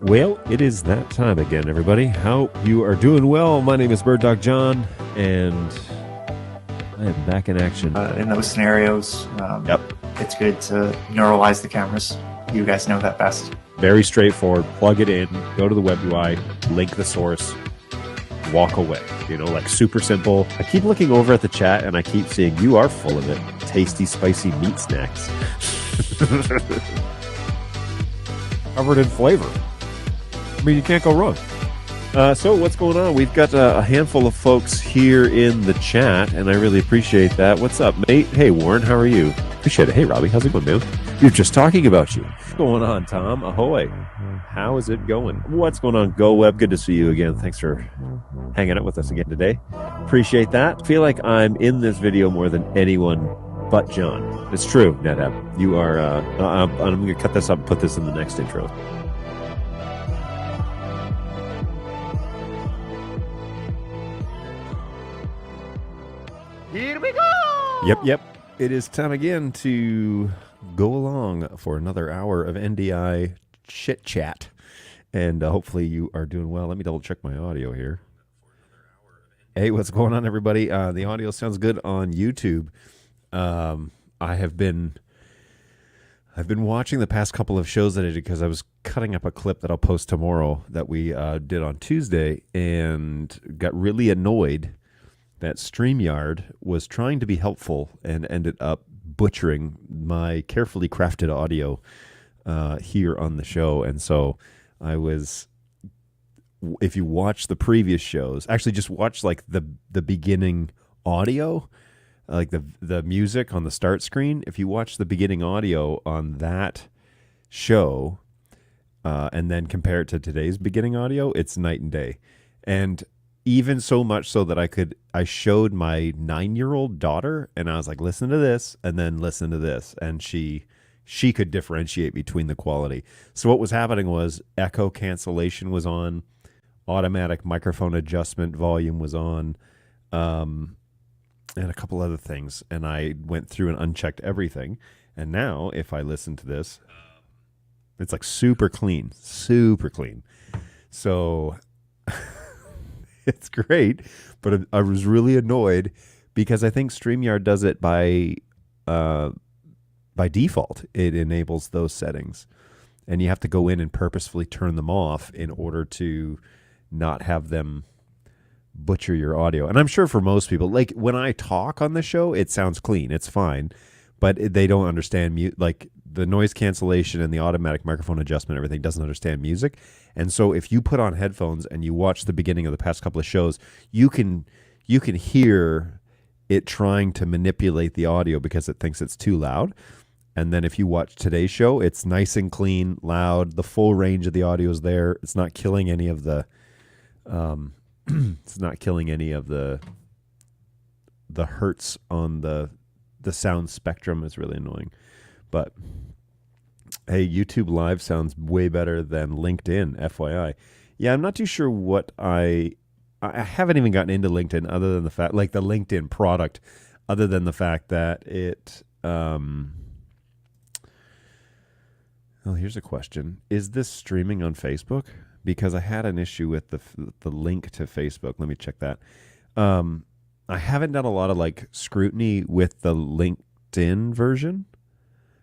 Well, it is that time again, everybody. Hope you are doing well. My name is Bird Dog John, and I am back in action. In those scenarios, it's good to neuralize the cameras. You guys know that best. Very straightforward. Plug it in, go to the web UI, link the source, walk away. You know, like super simple. I keep looking over at the chat, and I keep seeing you are full of it. Tasty, spicy meat snacks. Covered in flavor. I mean, you can't go wrong. So what's going on? We've got a handful of folks here in the chat, and I really appreciate that. What's up, mate? Hey, Warren, how are you? Appreciate it. Hey, Robbie, how's it going, man? You're just talking about you. What's going on, Tom? Ahoy. How is it going? What's going on, Go Web? Good to see you again. Thanks for hanging out with us again today. Appreciate that. Feel like I'm in this video more than anyone but John. It's true, NetApp. You are, I'm going to cut this up and put this in the next intro. Here we go! Yep. It is time again to go along for another hour of NDI chit chat. And hopefully you are doing well. Let me double check my audio here. Hey, what's going on, everybody? The audio sounds good on YouTube. I've been watching the past couple of shows that I did because I was cutting up a clip that I'll post tomorrow that we did on Tuesday, and got really annoyed that StreamYard was trying to be helpful and ended up butchering my carefully crafted audio here on the show. And so I was, if you watch the previous shows, actually just watch like the beginning audio, like the music on the start screen. If you watch the beginning audio on that show, and then compare it to today's beginning audio, it's night and day. And even so much so that I showed my 9-year-old daughter, and I was like, listen to this, and then listen to this. And she could differentiate between the quality. So what was happening was echo cancellation was on, automatic microphone adjustment volume was on, and a couple other things. And I went through and unchecked everything. And now if I listen to this, it's like super clean. So it's great, but I was really annoyed because I think StreamYard does it by default. It enables those settings, and you have to go in and purposefully turn them off in order to not have them butcher your audio. And I'm sure for most people, like when I talk on the show, it sounds clean. It's fine, but they don't understand like the noise cancellation and the automatic microphone adjustment, everything doesn't understand music. And so if you put on headphones and you watch the beginning of the past couple of shows, you can hear it trying to manipulate the audio because it thinks it's too loud. And then if you watch today's show, it's nice and clean, loud. The full range of the audio is there. It's not killing any of the the hertz on the sound spectrum. Is really annoying. But hey, YouTube Live sounds way better than LinkedIn, FYI. Yeah, I'm not too sure what I haven't even gotten into LinkedIn other than the fact, like the LinkedIn product, other than the fact that it, well, here's a question. Is this streaming on Facebook? Because I had an issue with the link to Facebook. Let me check that. I haven't done a lot of like scrutiny with the LinkedIn version.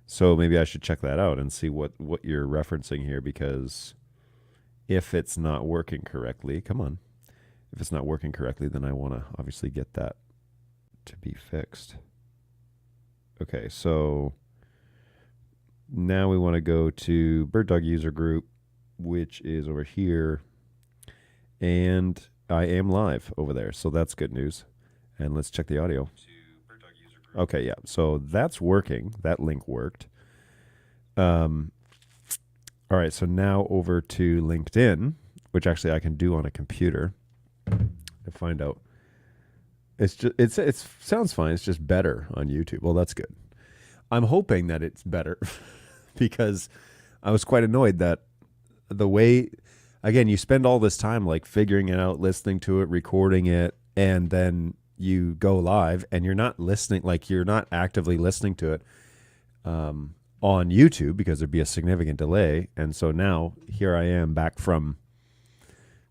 So maybe I should check that out and see what you're referencing here, because if it's not working correctly, if it's not working correctly, then I want to obviously get that to be fixed. Okay, so now we want to go to Bird Dog User Group, which is over here, and I am live over there, so that's good news. And let's check the audio. Okay, yeah. So that's working. That link worked. All right. So now over to LinkedIn, which actually I can do on a computer to find out. It sounds fine. It's just better on YouTube. Well, that's good. I'm hoping that it's better because I was quite annoyed that the way, again, you spend all this time like figuring it out, listening to it, recording it, and then you go live and you're not listening, like you're not actively listening to it on YouTube because there'd be a significant delay. And so now here I am back from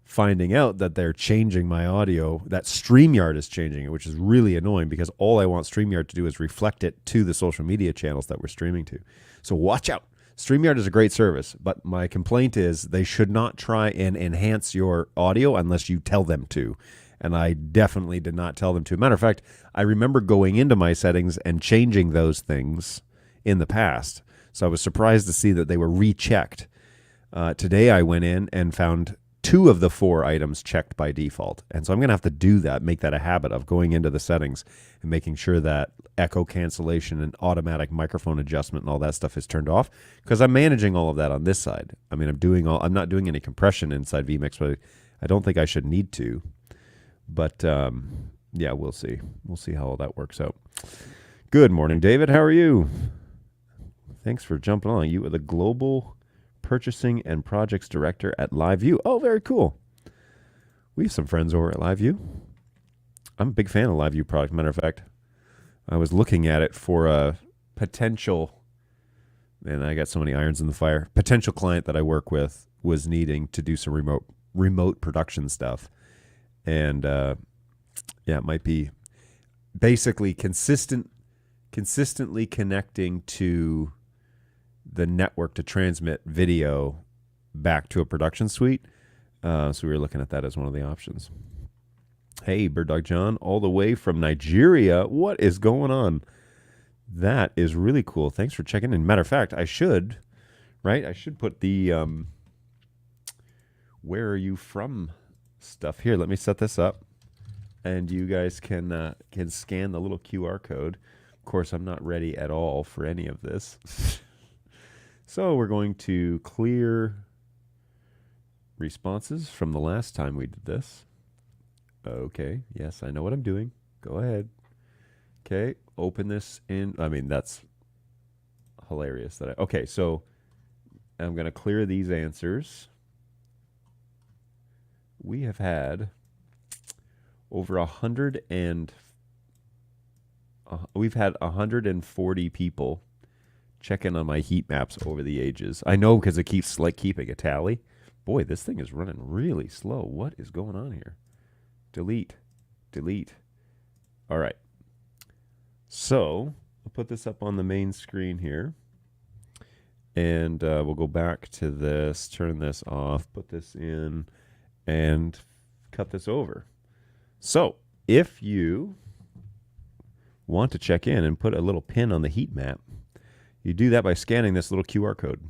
finding out that they're changing my audio, that StreamYard is changing it, which is really annoying because all I want StreamYard to do is reflect it to the social media channels that we're streaming to. So watch out. StreamYard is a great service, but my complaint is they should not try and enhance your audio unless you tell them to. And I definitely did not tell them to. Matter of fact, I remember going into my settings and changing those things in the past. So I was surprised to see that they were rechecked. Today I went in and found 2 of the 4 items checked by default. And so I'm going to have to do that, make that a habit of going into the settings and making sure that echo cancellation and automatic microphone adjustment and all that stuff is turned off, because I'm managing all of that on this side. I mean, I'm not doing any compression inside vMix, but I don't think I should need to. But yeah, we'll see. We'll see how all that works out. Good morning, David. How are you? Thanks for jumping on. You are the Global Purchasing and Projects Director at LiveView. Oh, very cool. We have some friends over at LiveView. I'm a big fan of LiveView product. Matter of fact, I was looking at it for a potential, and I got so many irons in the fire, potential client that I work with was needing to do some remote production stuff. And yeah, it might be basically consistently connecting to the network to transmit video back to a production suite. So we were looking at that as one of the options. Hey, Bird Dog John, all the way from Nigeria. What is going on? That is really cool. Thanks for checking in. Matter of fact, I should, right? I should put the where are you from stuff here. Let me set this up, and you guys can scan the little QR code. Of course, I'm not ready at all for any of this. So we're going to clear responses from the last time we did this. Okay, yes, I know what I'm doing. Go ahead. Okay, open this in. I mean, that's hilarious. Okay, so I'm going to clear these answers. We have had over 140 people check in on my heat maps over the ages. I know because it keeps like keeping a tally. Boy, this thing is running really slow. What is going on here? Delete. All right. So I'll put this up on the main screen here. And we'll go back to this, turn this off, put this in, and cut this over. So if you want to check in and put a little pin on the heat map, you do that by scanning this little QR code.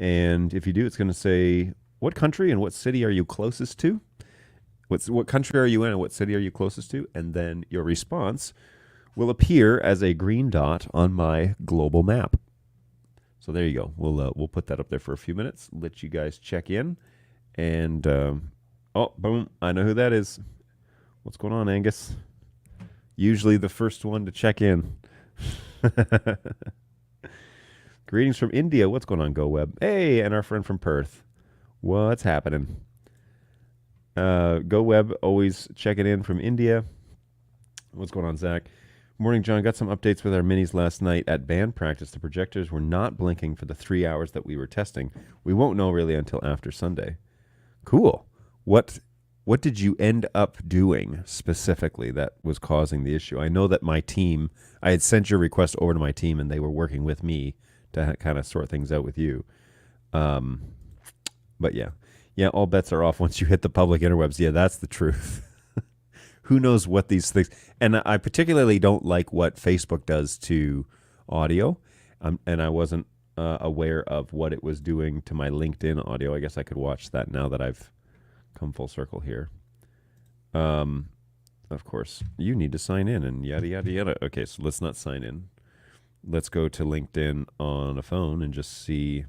And if you do, it's going to say, what country and what city are you closest to? What country are you in and what city are you closest to? And then your response will appear as a green dot on my global map. So there you go. We'll put that up there for a few minutes, let you guys check in. And, oh, boom, I know who that is. What's going on, Angus? Usually the first one to check in. Greetings from India. What's going on, GoWeb? Hey, and our friend from Perth. What's happening? GoWeb always checking in from India. What's going on, Zach? Morning, John. Got some updates with our minis last night at band practice. The projectors were not blinking for the 3 hours that we were testing. We won't know really until after Sunday. Cool. What did you end up doing specifically that was causing the issue? I know that my team, I had sent your request over to my team, and they were working with me to kind of sort things out with you. But yeah, all bets are off once you hit the public interwebs. Yeah, that's the truth. Who knows what these things, and I particularly don't like what Facebook does to audio, and I wasn't aware of what it was doing to my LinkedIn audio. I guess I could watch that now that I've come full circle here. Of course, you need to sign in and yada, yada, yada. Okay, so let's not sign in. Let's go to LinkedIn on a phone and just see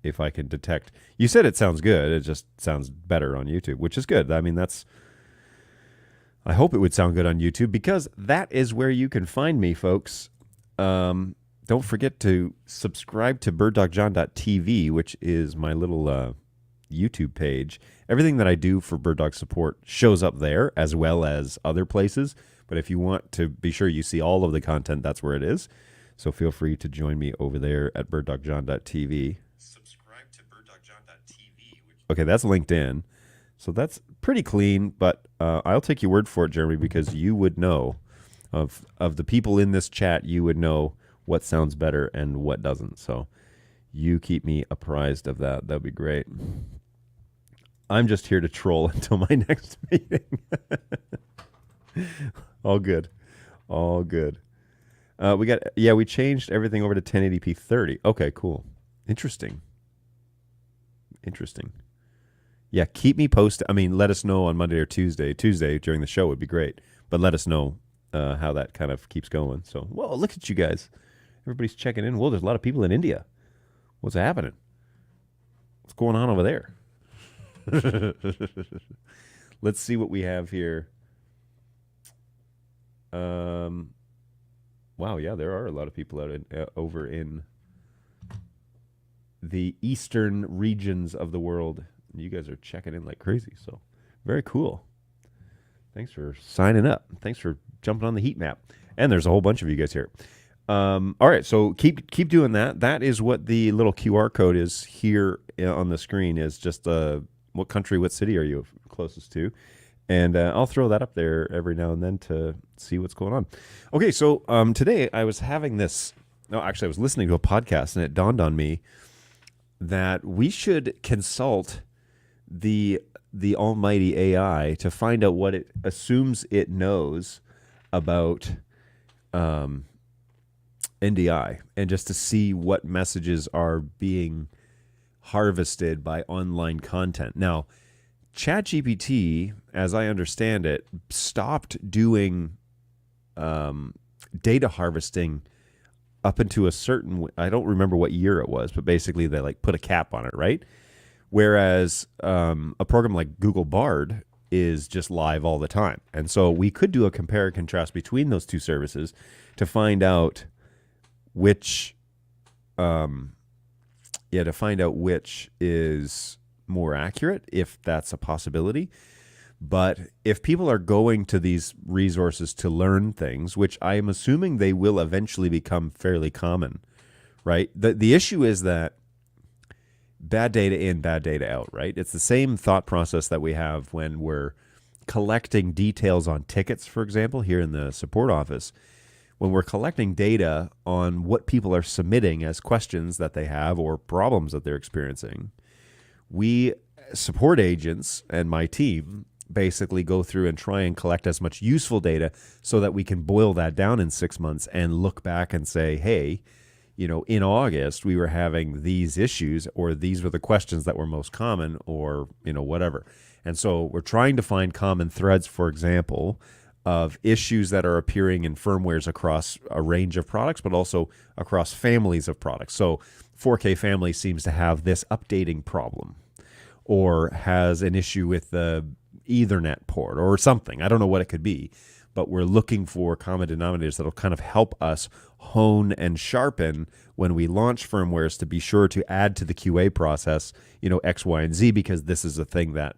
if I can detect. You said it sounds good. It just sounds better on YouTube, which is good. I mean, I hope it would sound good on YouTube because that is where you can find me, folks. Don't forget to subscribe to birddogjohn.tv, which is my little YouTube page. Everything that I do for Bird Dog support shows up there as well as other places. But if you want to be sure you see all of the content, that's where it is. So feel free to join me over there at birddogjohn.tv. Subscribe to birddogjohn.tv. Okay, that's LinkedIn. So that's pretty clean, but I'll take your word for it, Jeremy, because you would know of the people in this chat, you would know what sounds better and what doesn't. So you keep me apprised of that. That'd be great. I'm just here to troll until my next meeting. All good. We changed everything over to 1080p 30. Okay, cool. Interesting. Yeah, keep me posted. I mean, let us know on Monday or Tuesday. Tuesday during the show would be great. But let us know how that kind of keeps going. So, whoa, look at you guys. Everybody's checking in. Whoa, there's a lot of people in India. What's happening? What's going on over there? Let's see what we have here. Wow, yeah, there are a lot of people over in the eastern regions of the world. You guys are checking in like crazy, so very cool. Thanks for signing up. Thanks for jumping on the heat map. And there's a whole bunch of you guys here. All right, so keep doing that. That is what the little QR code is here on the screen, is just what country, what city are you closest to? And I'll throw that up there every now and then to see what's going on. Okay, so today I was having this. No, actually, I was listening to a podcast, and it dawned on me that we should consult the almighty AI to find out what it assumes it knows about NDI, and just to see what messages are being harvested by online content. Now, ChatGPT, as I understand it, stopped doing data harvesting up into a certain, I don't remember what year it was, but basically they like put a cap on it, right? Whereas a program like Google Bard is just live all the time. And so we could do a compare and contrast between those two services to find out which is more accurate, if that's a possibility. But if people are going to these resources to learn things, which I am assuming they will eventually become fairly common, right? The issue is that bad data in, bad data out, right? It's the same thought process that we have when we're collecting details on tickets, for example, here in the support office. When we're collecting data on what people are submitting as questions that they have or problems that they're experiencing, we support agents and my team basically go through and try and collect as much useful data so that we can boil that down in 6 months and look back and say, hey, in August we were having these issues, or these were the questions that were most common, or whatever. And so we're trying to find common threads, for example, of issues that are appearing in firmwares across a range of products, but also across families of products. So 4K Family seems to have this updating problem, or has an issue with the Ethernet port or something. I don't know what it could be, but we're looking for common denominators that'll kind of help us hone and sharpen when we launch firmwares to be sure to add to the QA process, X, Y, and Z, because this is a thing that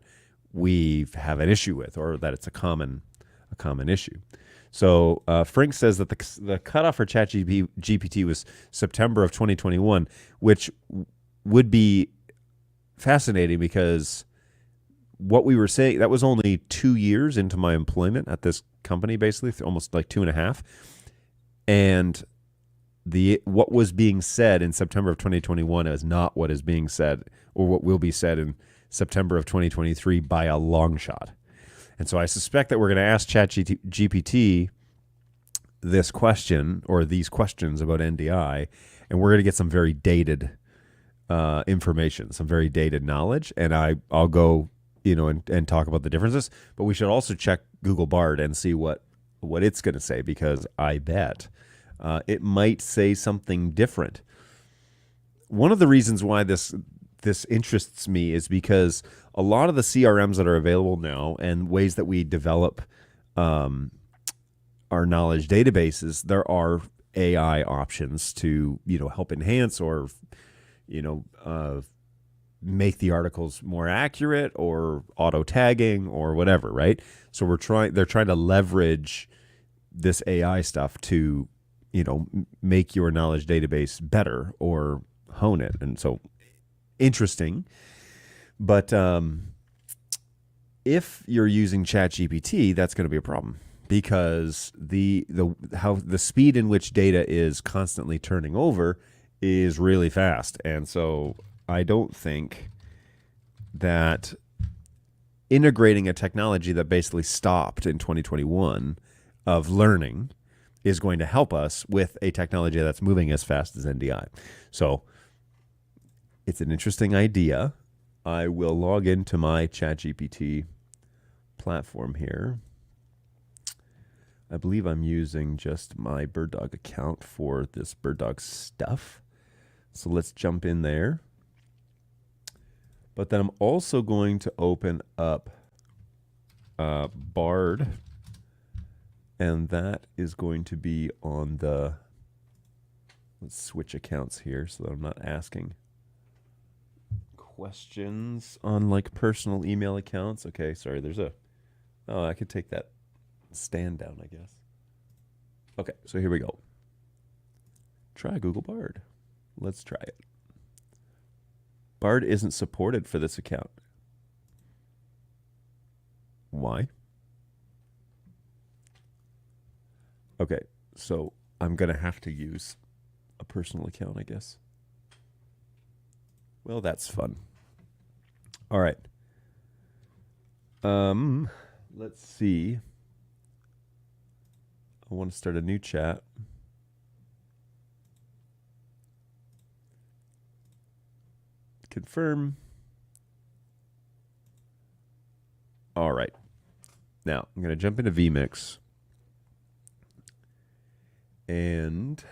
we have an issue with, or that it's a common issue. So Frank says that the cutoff for ChatGPT was September of 2021, which would be fascinating, because what we were saying, that was only 2 years into my employment at this company, basically almost like 2.5. And what was being said in September of 2021 is not what is being said, or what will be said in September of 2023 by a long shot. And so I suspect that we're going to ask ChatGPT this question, or these questions about NDI, and we're going to get some very dated information, some very dated knowledge. And I'll go, and talk about the differences. But we should also check Google Bard and see what it's going to say, because I bet it might say something different. One of the reasons why this interests me is because a lot of the CRMs that are available now, and ways that we develop our knowledge databases, there are AI options to help enhance, or make the articles more accurate, or auto tagging, or whatever, right? So they're trying to leverage this AI stuff to make your knowledge database better, or hone it. And so interesting. But if you're using ChatGPT, that's going to be a problem, because the speed in which data is constantly turning over is really fast. And so I don't think that integrating a technology that basically stopped in 2021 of learning is going to help us with a technology that's moving as fast as NDI. So it's an interesting idea. I will log into my ChatGPT platform here. I believe I'm using just my BirdDog account for this BirdDog stuff. So let's jump in there. But then I'm also going to open up Bard, and that is going to be on the, let's switch accounts here so that I'm not asking questions on like personal email accounts. Okay, sorry, I could take that stand down, I guess. Okay, so here we go. Try Google Bard. Let's try it. Bard isn't supported for this account. Why? Okay, so I'm going to have to use a personal account, I guess. Well, that's fun. All right. Let's see. I want to start a new chat. Confirm. All right. Now, I'm going to jump into vMix. And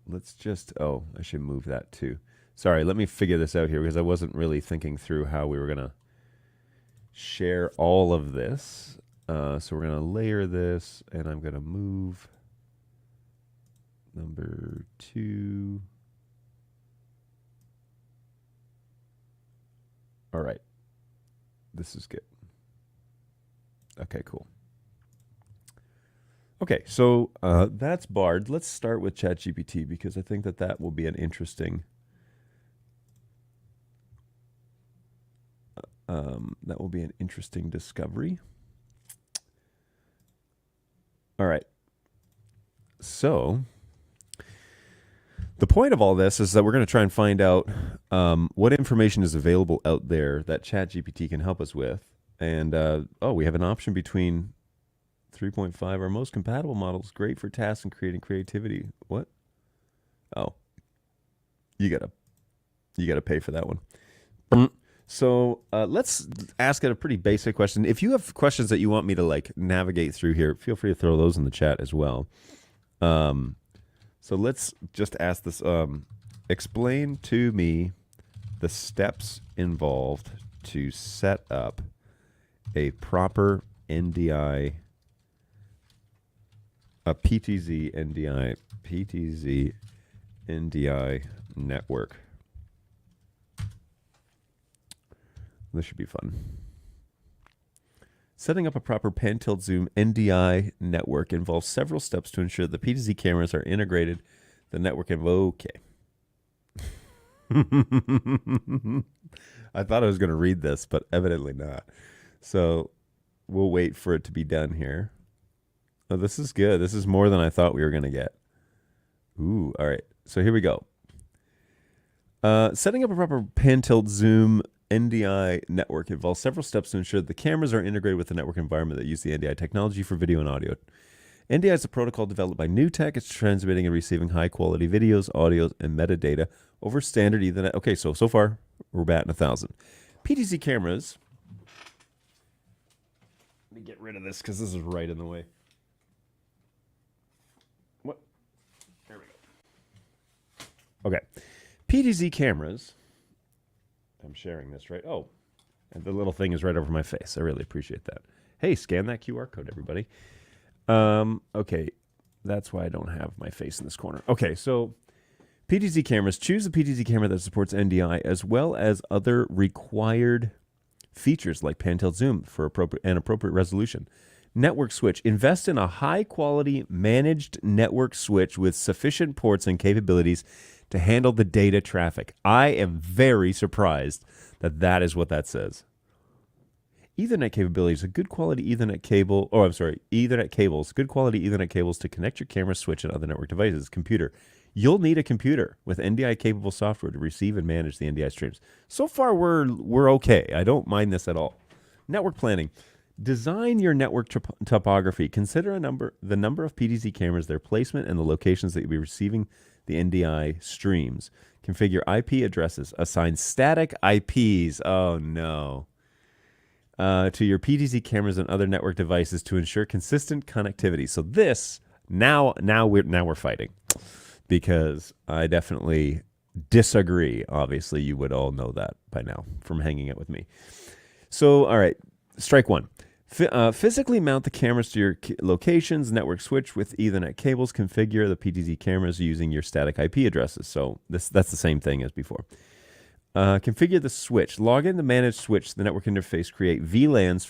let's just, I should move that too. Sorry, let me figure this out here because I wasn't really thinking through how we were going to share all of this. So we're going to layer this, and I'm going to move number 2. All right. This is good. Okay, cool. Okay, so that's Bard. Let's start with ChatGPT because I think that will be an interesting discovery. All right. So the point of all this is that we're going to try and find out what information is available out there that ChatGPT can help us with. And, we have an option between 3.5, our most compatible models, great for tasks and creating creativity. What? Oh, you gotta pay for that one. So let's ask it a pretty basic question. If you have questions that you want me to navigate through here, feel free to throw those in the chat as well. So let's just ask this. Explain to me the steps involved to set up a proper NDI, a PTZ NDI network. This should be fun. Setting up a proper pan-tilt-zoom NDI network involves several steps to ensure the PTZ cameras are integrated. The network okay. I thought I was going to read this, but evidently not. So we'll wait for it to be done here. Oh, this is good. This is more than I thought we were going to get. Ooh, all right. So here we go. Setting up a proper pan-tilt-zoom NDI network involves several steps to ensure that the cameras are integrated with the network environment that use the NDI technology for video and audio. NDI is a protocol developed by Newtek. It's transmitting and receiving high-quality videos, audios, and metadata over standard Ethernet. Okay, so far, we're batting 1,000. PTZ cameras. Let me get rid of this because this is right in the way. What? There we go. Okay. PTZ cameras. I'm sharing this, right? Oh, and the little thing is right over my face. I really appreciate that. Hey, scan that QR code, everybody. Okay, that's why I don't have my face in this corner. Okay, so PTZ cameras. Choose a PTZ camera that supports NDI as well as other required features like pan-tilt zoom for appropriate resolution. Network switch. Invest in a high-quality managed network switch with sufficient ports and capabilities to handle the data traffic. I am very surprised that is what that says. Ethernet capabilities, a good quality Ethernet cable, Ethernet cables, good quality Ethernet cables to connect your camera, switch, and other network devices. Computer. You'll need a computer with NDI-capable software to receive and manage the NDI streams. So far, we're okay. I don't mind this at all. Network planning. Design your network topography. Consider the number of PTZ cameras, their placement, and the locations that you'll be receiving the NDI streams. Configure IP addresses. Assign static IPs. Oh, no. To your PTZ cameras and other network devices to ensure consistent connectivity. So this, now we're fighting. Because I definitely disagree. Obviously, you would all know that by now from hanging out with me. So, all right, strike one. Physically mount the cameras to your locations, network switch with Ethernet cables. Configure the PTZ cameras using your static IP addresses. So that's the same thing as before. Configure the switch. Log in to manage switch, the network interface. Create VLANs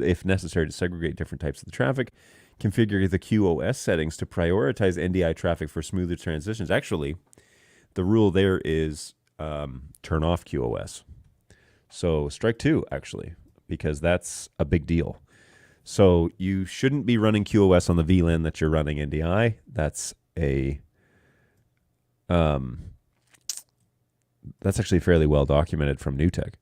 if necessary to segregate different types of the traffic. Configure the QoS settings to prioritize NDI traffic for smoother transitions. Actually, the rule there is turn off QoS. So strike two, actually, because that's a big deal. So you shouldn't be running QoS on the VLAN that you're running NDI. That's actually fairly well documented from Newtek.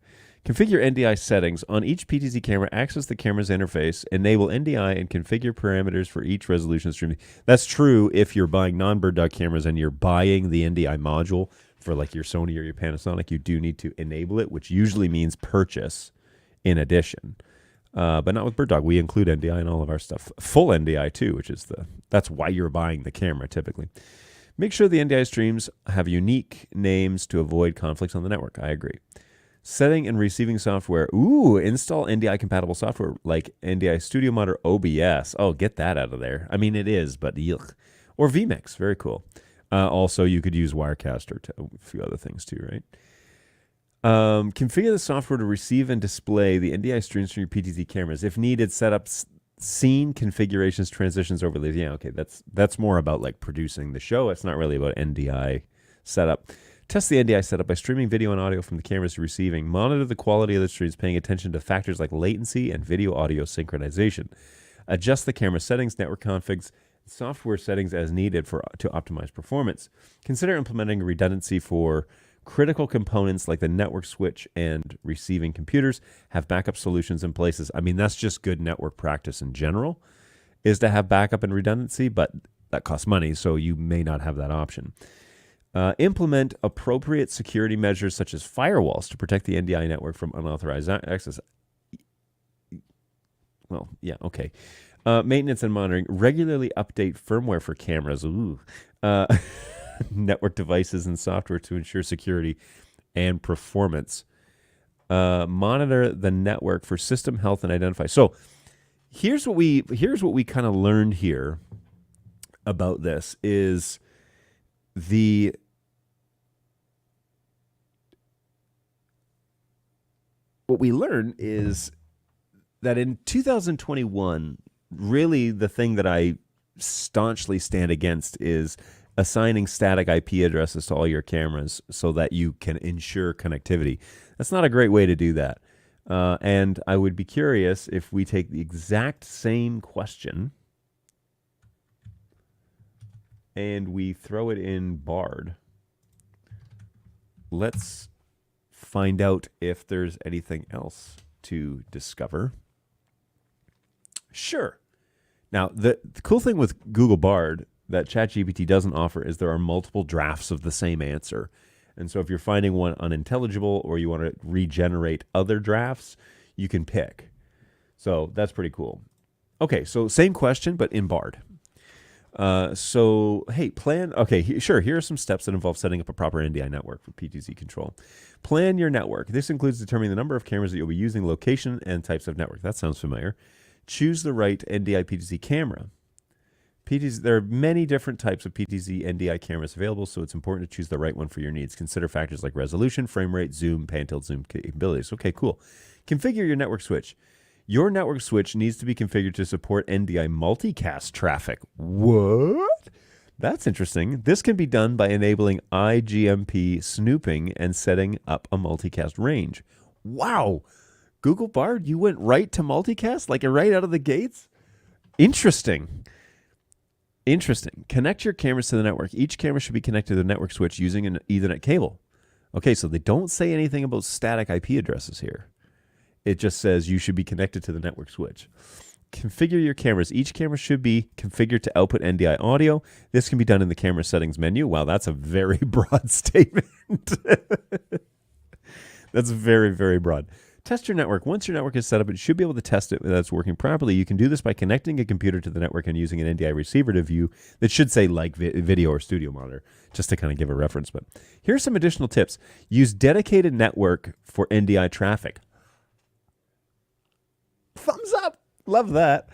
Configure NDI settings. On each PTZ camera, access the camera's interface, enable NDI, and configure parameters for each resolution stream. That's true if you're buying non-bird dog cameras and you're buying the NDI module for like your Sony or your Panasonic. You do need to enable it, which usually means purchase in addition. But not with bird dog. We include NDI in all of our stuff. Full NDI too, which is that's why you're buying the camera typically. Make sure the NDI streams have unique names to avoid conflicts on the network. I agree. Setting and receiving software. Ooh, install NDI compatible software like NDI Studio Mod or OBS. Oh, get that out of there. I mean, it is, but yuck. Or vMix. Very cool. Also, you could use Wirecaster to a few other things too, right? Configure the software to receive and display the NDI streams from your PTZ cameras. If needed, set up scene configurations, transitions, overlays. Yeah, okay, that's more about like producing the show. It's not really about NDI setup. Test the NDI setup by streaming video and audio from the cameras you're receiving. Monitor the quality of the streams, paying attention to factors like latency and video-audio synchronization. Adjust the camera settings, network configs, software settings as needed to optimize performance. Consider implementing redundancy for critical components like the network switch and receiving computers. Have backup solutions in places. I mean, that's just good network practice in general, is to have backup and redundancy, but that costs money, so you may not have that option. Implement appropriate security measures such as firewalls to protect the NDI network from unauthorized access. Well, yeah, okay. Maintenance and monitoring. Regularly update firmware for cameras. Ooh. Network devices and software to ensure security and performance. Monitor the network for system health and identify. So here's what we kind of learned here about this is what we learned is that in 2021, really the thing that I staunchly stand against is assigning static IP addresses to all your cameras so that you can ensure connectivity. That's not a great way to do that. And I would be curious if we take the exact same question and we throw it in Bard. Let's find out if there's anything else to discover. Sure. Now, the cool thing with Google Bard that ChatGPT doesn't offer is there are multiple drafts of the same answer. And so if you're finding one unintelligible or you want to regenerate other drafts, you can pick. So that's pretty cool. Okay, so same question, but in Bard. Hey, plan. Okay, sure. Here are some steps that involve setting up a proper NDI network for PTZ control. Plan your network. This includes determining the number of cameras that you'll be using, location, and types of network. That sounds familiar. Choose the right NDI PTZ camera. There are many different types of PTZ NDI cameras available, so it's important to choose the right one for your needs. Consider factors like resolution, frame rate, zoom, pan-tilt zoom capabilities. Okay, cool. Configure your network switch. Your network switch needs to be configured to support NDI multicast traffic. What? That's interesting. This can be done by enabling IGMP snooping and setting up a multicast range. Wow. Google Bard, you went right to multicast, like right out of the gates? Interesting. Connect your cameras to the network. Each camera should be connected to the network switch using an Ethernet cable. Okay, so they don't say anything about static IP addresses here. It just says you should be connected to the network switch. Configure your cameras. Each camera should be configured to output NDI audio. This can be done in the camera settings menu. Wow, that's a very broad statement. That's very, very broad. Test your network. Once your network is set up, it should be able to test it that it's working properly. You can do this by connecting a computer to the network and using an NDI receiver to view that should say like video or studio monitor, just to kind of give a reference. But here's some additional tips. Use dedicated network for NDI traffic. Thumbs up. Love that.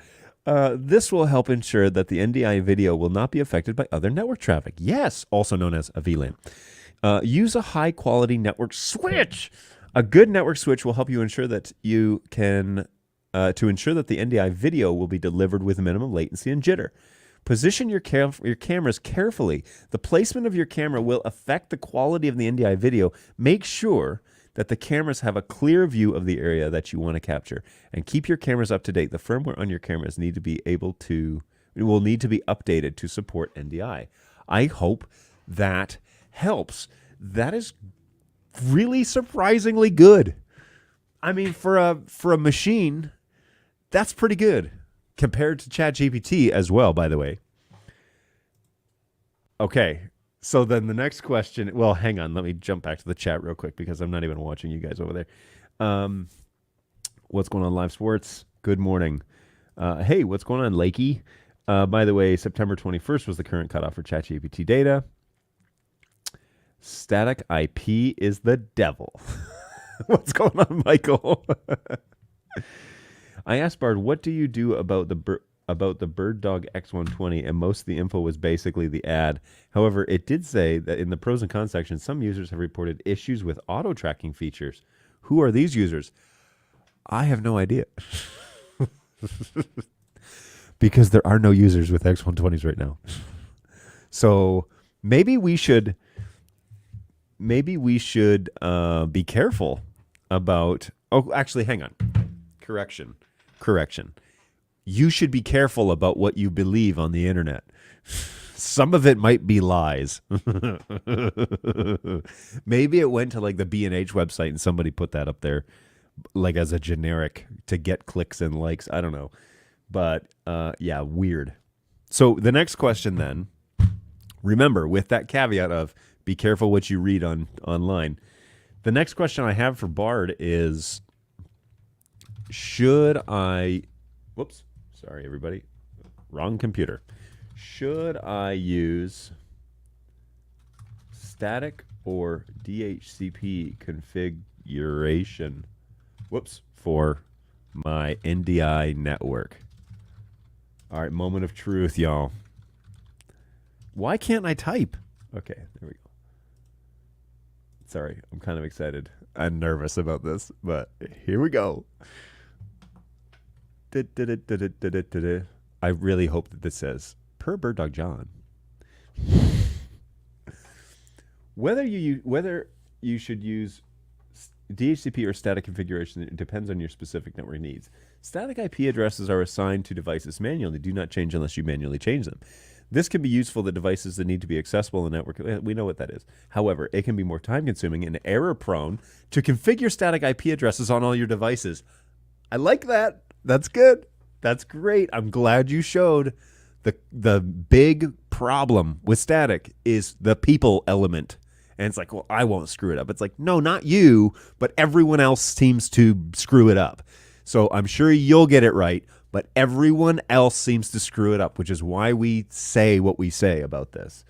This will help ensure that the NDI video will not be affected by other network traffic. Yes, also known as a VLAN. Use a high-quality network switch. A good network switch will help you ensure that you can ensure that the NDI video will be delivered with minimum latency and jitter. Position your cameras carefully. The placement of your camera will affect the quality of the NDI video. Make sure that the cameras have a clear view of the area that you want to capture, and keep your cameras up to date. The firmware on your cameras will need to be updated to support NDI. I hope that helps. That is really surprisingly good. I mean, for a machine, that's pretty good compared to ChatGPT as well, by the way. Okay. So then the next question, well, hang on, let me jump back to the chat real quick because I'm not even watching you guys over there. What's going on, Live Sports? Good morning. Hey, what's going on, Lakey? By the way, September 21st was the current cutoff for ChatGPT data. Static IP is the devil. What's going on, Michael? I asked Bard, what do you do about the Bird Dog X120? And most of the info was basically the ad. However, it did say that in the pros and cons section, some users have reported issues with auto tracking features. Who are these users? I have no idea. Because there are no users with X120s right now. So maybe we should be careful about. Oh, actually, hang on. Correction. You should be careful about what you believe on the internet. Some of it might be lies. Maybe it went to like the B&H website and somebody put that up there like as a generic to get clicks and likes. I don't know. But yeah, weird. So the next question then, remember, with that caveat of be careful what you read online. The next question I have for Bard is, should I, whoops, sorry everybody, wrong computer. Should I use static or DHCP configuration, for my NDI network? All right, moment of truth, y'all. Why can't I type? Okay, there we go. Sorry, I'm kind of excited. I'm nervous about this, but here we go. I really hope that this says, per Bird Dog John. Whether you should use DHCP or static configuration, it depends on your specific network needs. Static IP addresses are assigned to devices manually. Do not change unless you manually change them. This can be useful to devices that need to be accessible in the network. We know what that is. However, it can be more time-consuming and error-prone to configure static IP addresses on all your devices. I like that. That's good. That's great. I'm glad you showed the big problem with static is the people element. And it's like, well, I won't screw it up. It's like, no, not you, but everyone else seems to screw it up. So I'm sure you'll get it right, but everyone else seems to screw it up, which is why we say what we say about this.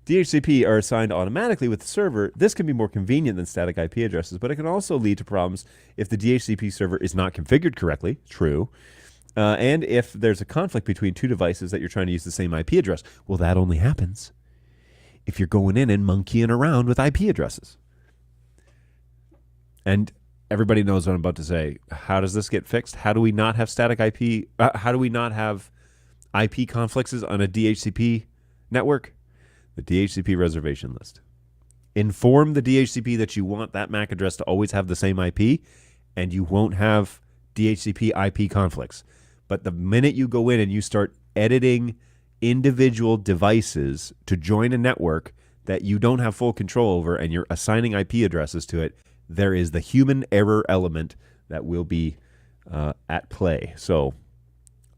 DHCP are assigned automatically with the server. This can be more convenient than static IP addresses, but it can also lead to problems if the DHCP server is not configured correctly. True. And if there's a conflict between two devices that you're trying to use the same IP address. Well, that only happens if you're going in and monkeying around with IP addresses. And everybody knows what I'm about to say. How does this get fixed? How do we not have static IP? How do we not have IP conflicts on a DHCP network? The DHCP reservation list. Inform the DHCP that you want that MAC address to always have the same IP, and you won't have DHCP IP conflicts. But the minute you go in and you start editing individual devices to join a network that you don't have full control over and you're assigning IP addresses to it, there is the human error element that will be at play. So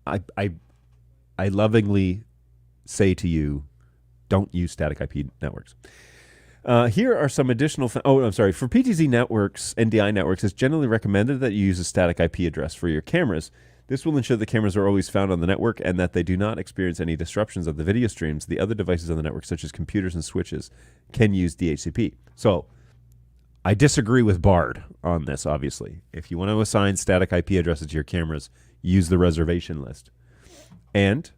I lovingly say to you, don't use static IP networks. Here are some additional... For PTZ networks, NDI networks, it's generally recommended that you use a static IP address for your cameras. This will ensure the cameras are always found on the network and that they do not experience any disruptions of the video streams. The other devices on the network, such as computers and switches, can use DHCP. So I disagree with Bard on this, obviously. If you want to assign static IP addresses to your cameras, use the reservation list. And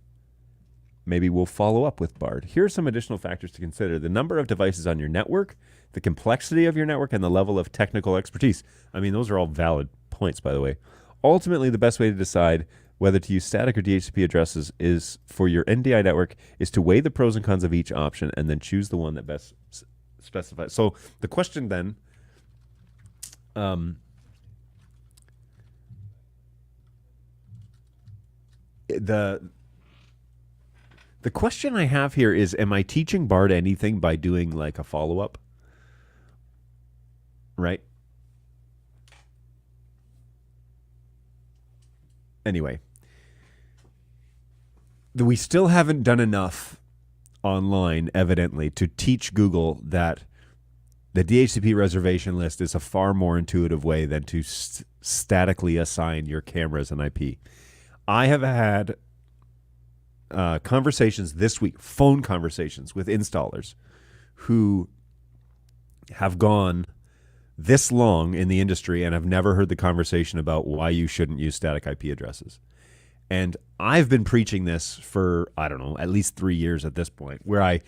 maybe we'll follow up with Bard. Here are some additional factors to consider. The number of devices on your network, the complexity of your network, and the level of technical expertise. I mean, those are all valid points, by the way. Ultimately, the best way to decide whether to use static or DHCP addresses is for your NDI network is to weigh the pros and cons of each option and then choose the one that best specifies. So the question then, the question I have here is, am I teaching Bard anything by doing like a follow-up? Right? anyway, we still haven't done enough online, evidently, to teach Google that the DHCP reservation list is a far more intuitive way than to statically assign your cameras an IP. I have had conversations this week, phone conversations with installers who have gone this long in the industry and have never heard the conversation about why you shouldn't use static IP addresses. And I've been preaching this for, I don't know, at least 3 years at this point, where I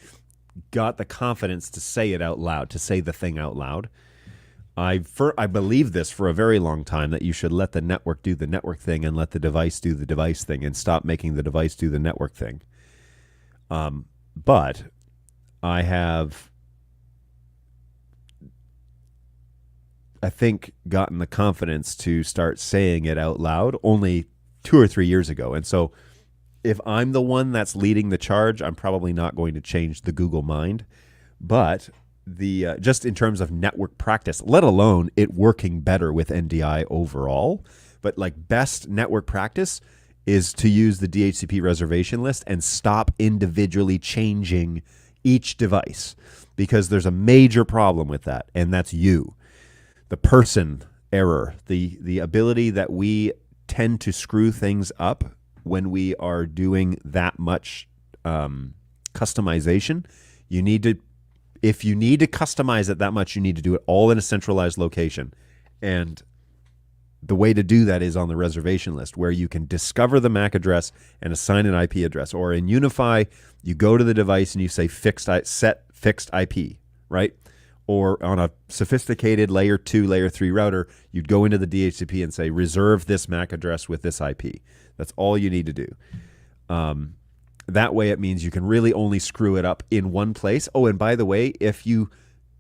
got the confidence to say it out loud, to say the thing out loud. I believe this for a very long time, that you should let the network do the network thing and let the device do the device thing and stop making the device do the network thing. But I have, I think, gotten the confidence to start saying it out loud only 2 or 3 years ago. And so if I'm the one that's leading the charge, I'm probably not going to change the Google mind. But the just in terms of network practice, let alone it working better with NDI overall, but like best network practice is to use the DHCP reservation list and stop individually changing each device, because there's a major problem with that, and that's you. The person error, the ability that we tend to screw things up when we are doing that much customization. You need to, if you need to customize it that much, you need to do it all in a centralized location. And the way to do that is on the reservation list, where you can discover the MAC address and assign an IP address. Or in Unify, you go to the device and you say set fixed IP, right? Or on a sophisticated layer 2, layer 3 router, you'd go into the DHCP and say, reserve this MAC address with this IP. That's all you need to do. That way it means you can really only screw it up in one place. Oh, and by the way, if you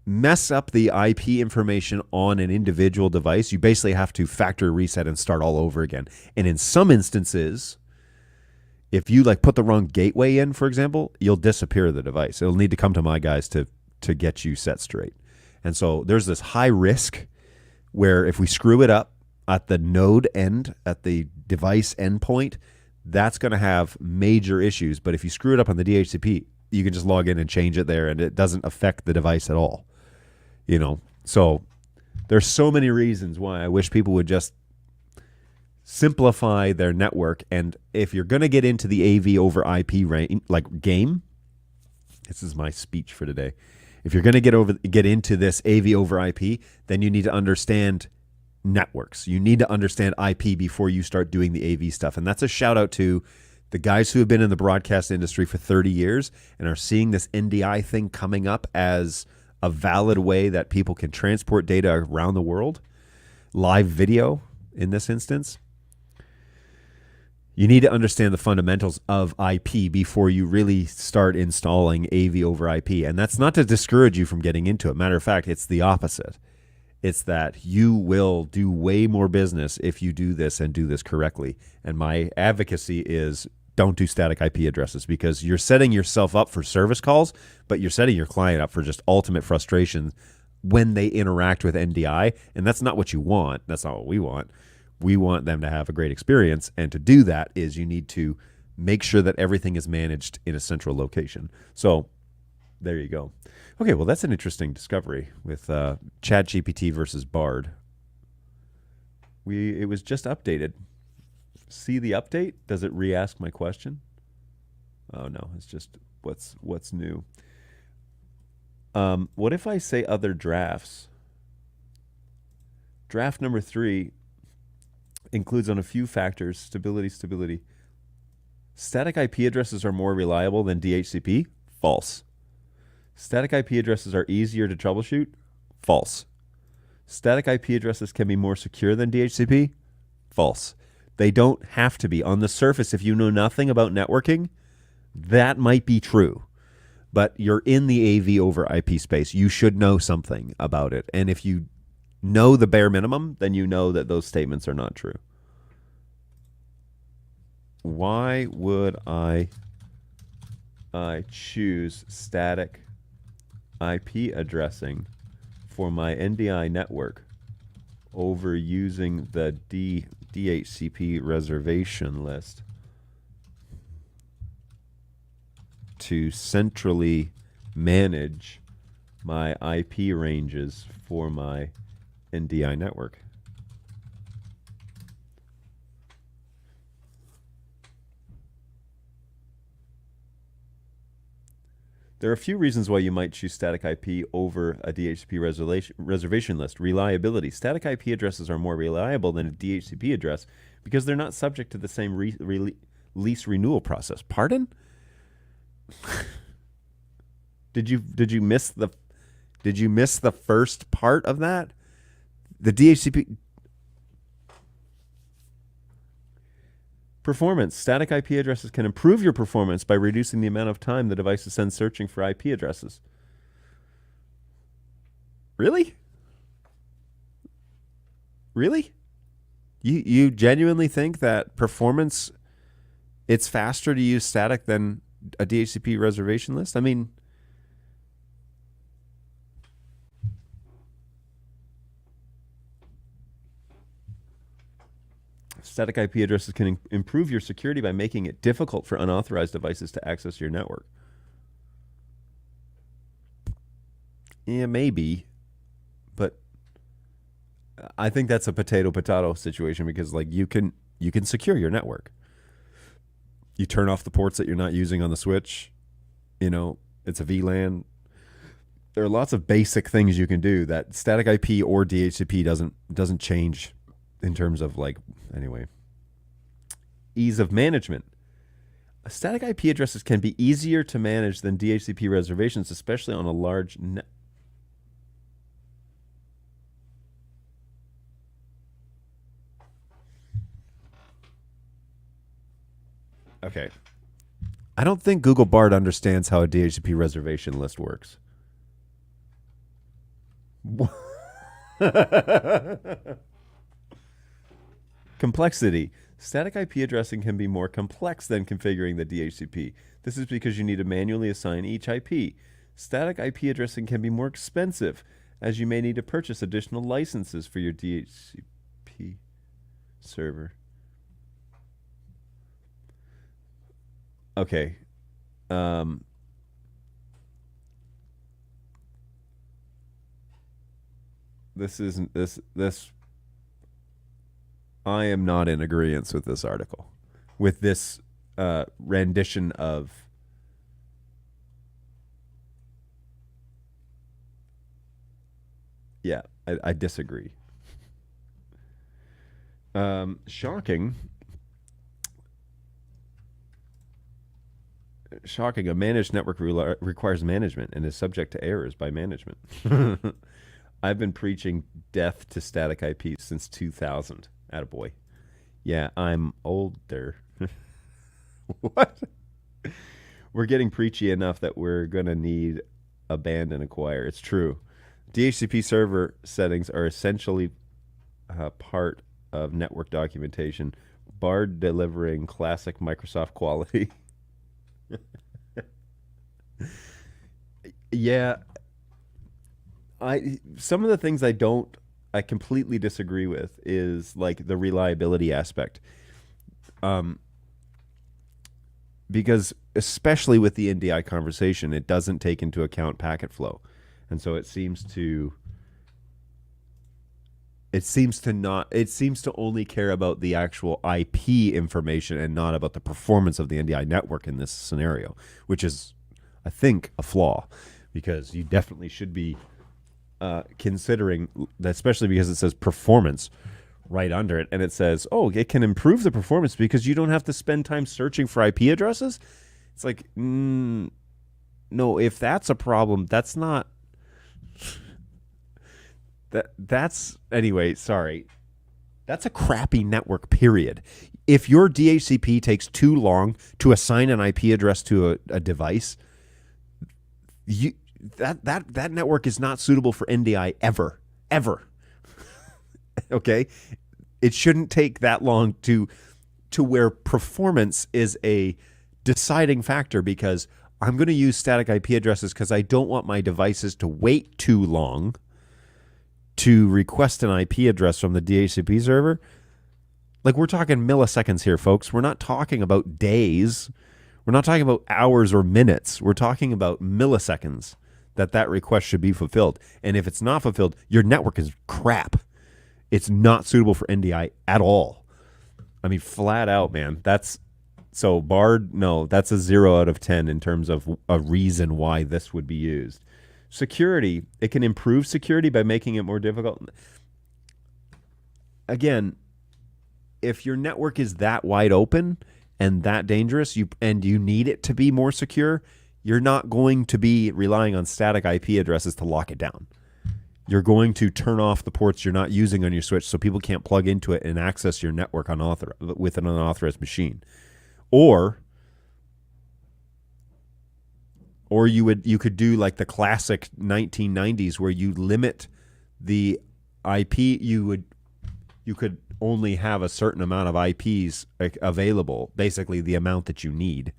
mess up the IP information on an individual device, you basically have to factory reset and start all over again. And in some instances, if you like put the wrong gateway in, for example, you'll disappear the device. It'll need to come to my guys to get you set straight. And so there's this high risk where if we screw it up at the node end, at the device endpoint, that's going to have major issues. But if you screw it up on the DHCP, you can just log in and change it there, and it doesn't affect the device at all. You know, so there's so many reasons why I wish people would just simplify their network. And if you're going to get into the AV over IP game, this is my speech for today. If you're going to get into this AV over IP, then you need to understand networks. You need to understand IP before you start doing the AV stuff. And that's a shout out to the guys who have been in the broadcast industry for 30 years and are seeing this NDI thing coming up as a valid way that people can transport data around the world. Live video in this instance. You need to understand the fundamentals of IP before you really start installing AV over IP. And that's not to discourage you from getting into it. Matter of fact, it's the opposite. It's that you will do way more business if you do this and do this correctly. And my advocacy is don't do static IP addresses, because you're setting yourself up for service calls, but you're setting your client up for just ultimate frustration when they interact with NDI. And that's not what you want. That's not what we want. We want them to have a great experience. And to do that is you need to make sure that everything is managed in a central location. So there you go. Okay, well, that's an interesting discovery with ChatGPT versus Bard. It was just updated. See the update? Does it re-ask my question? Oh, no, it's just what's new. What if I say other drafts? Draft number 3 includes on a few factors, stability. Static IP addresses are more reliable than DHCP? False. Static IP addresses are easier to troubleshoot? False. Static IP addresses can be more secure than DHCP? False. They don't have to be. On the surface, if you know nothing about networking, that might be true. But you're in the AV over IP space. You should know something about it. And if you know the bare minimum, then you know that those statements are not true. Why would I choose static IP addressing for my NDI network over using the DHCP reservation list to centrally manage my IP ranges for my NDI network. There are a few reasons why you might choose static IP over a DHCP reservation list. Reliability. Static IP addresses are more reliable than a DHCP address because they're not subject to the same lease renewal process. Pardon? Did you miss the first part of that? The DHCP performance. Static IP addresses can improve your performance by reducing the amount of time the devices spend searching for IP addresses. Really? Really? You genuinely think that performance, it's faster to use static than a DHCP reservation list? I mean, static IP addresses can improve your security by making it difficult for unauthorized devices to access your network. Yeah, maybe. But I think that's a potato situation because like you can secure your network. You turn off the ports that you're not using on the switch. You know, it's a VLAN. There are lots of basic things you can do that static IP or DHCP doesn't change in terms of like, anyway. Ease of management. Static IP addresses can be easier to manage than DHCP reservations, especially on a large net. Okay. I don't think Google Bard understands how a DHCP reservation list works. Complexity. Static IP addressing can be more complex than configuring the DHCP. This is because you need to manually assign each IP. Static IP addressing can be more expensive, as you may need to purchase additional licenses for your DHCP server. Okay. This I am not in agreement with this article, with this rendition of yeah, I disagree. Shocking, a managed network requires management and is subject to errors by management. I've been preaching death to static IP since 2000. Attaboy. Yeah, I'm older. What? We're getting preachy enough that we're going to need a band and acquire. It's true. DHCP server settings are essentially part of network documentation. Bard delivering classic Microsoft quality. Yeah. Some of the things I completely disagree with is like the reliability aspect. Because especially with the NDI conversation, it doesn't take into account packet flow. And so it seems to only care about the actual IP information and not about the performance of the NDI network in this scenario, which is, I think, a flaw, because you definitely should be considering, especially because it says performance right under it, and it says, oh, it can improve the performance because you don't have to spend time searching for IP addresses. It's like, no, if that's a problem, that's not that's anyway, sorry. That's a crappy network, period. If your DHCP takes too long to assign an IP address to a device, that network is not suitable for NDI ever. Okay? It shouldn't take that long to where performance is a deciding factor, because I'm going to use static IP addresses because I don't want my devices to wait too long to request an IP address from the DHCP server, like we're talking milliseconds here, folks. We're not talking about days. We're not talking about hours or minutes. We're talking about milliseconds that request should be fulfilled. And if it's not fulfilled, your network is crap. It's not suitable for NDI at all. I mean, flat out, man. So Bard, no, that's a 0 out of 10 in terms of a reason why this would be used. Security, it can improve security by making it more difficult. Again, if your network is that wide open and that dangerous, you need it to be more secure, you're not going to be relying on static IP addresses to lock it down. You're going to turn off the ports you're not using on your switch so people can't plug into it and access your network with an unauthorized machine. Or you could do like the classic 1990s where you limit the IP. You could only have a certain amount of IPs available, basically the amount that you need.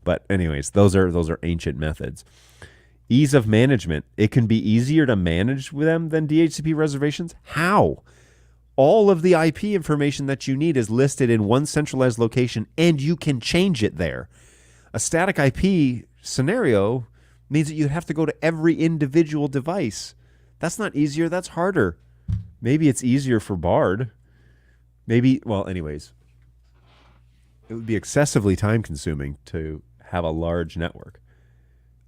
But anyways, those are ancient methods. Ease of management. It can be easier to manage with them than DHCP reservations. How? All of the IP information that you need is listed in one centralized location, and you can change it there. A static IP scenario means that you have to go to every individual device. That's not easier, that's harder. Maybe it's easier for Bard. Anyways, it would be excessively time-consuming to have a large network.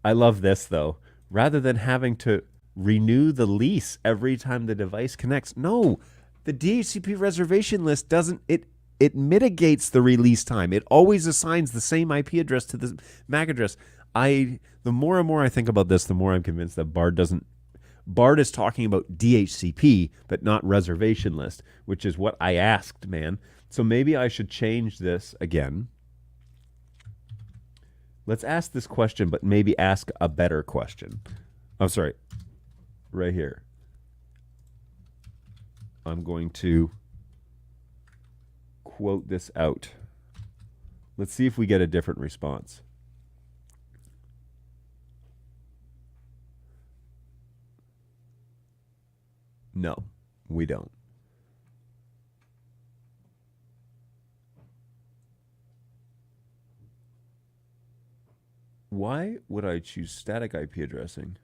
I love this, though. Rather than having to renew the lease every time the device connects, no, the DHCP reservation list doesn't, it mitigates the release time. It always assigns the same IP address to the MAC address. The more and more I think about this, the more I'm convinced that Bard is talking about DHCP, but not reservation list, which is what I asked, man. So maybe I should change this again. Let's ask this question, but maybe ask a better question. I'm sorry, right here. I'm going to quote this out. Let's see if we get a different response. No, we don't. Why would I choose static IP addressing?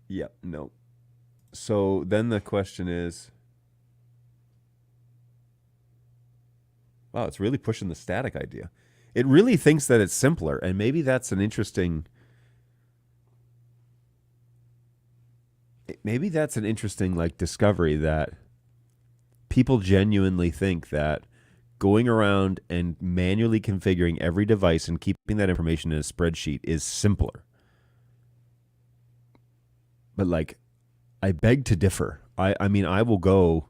Yep, no. So then the question is, wow, it's really pushing the static idea. It really thinks that it's simpler, and maybe that's an interesting like discovery that people genuinely think that going around and manually configuring every device and keeping that information in a spreadsheet is simpler. But like, I beg to differ. I mean, I will go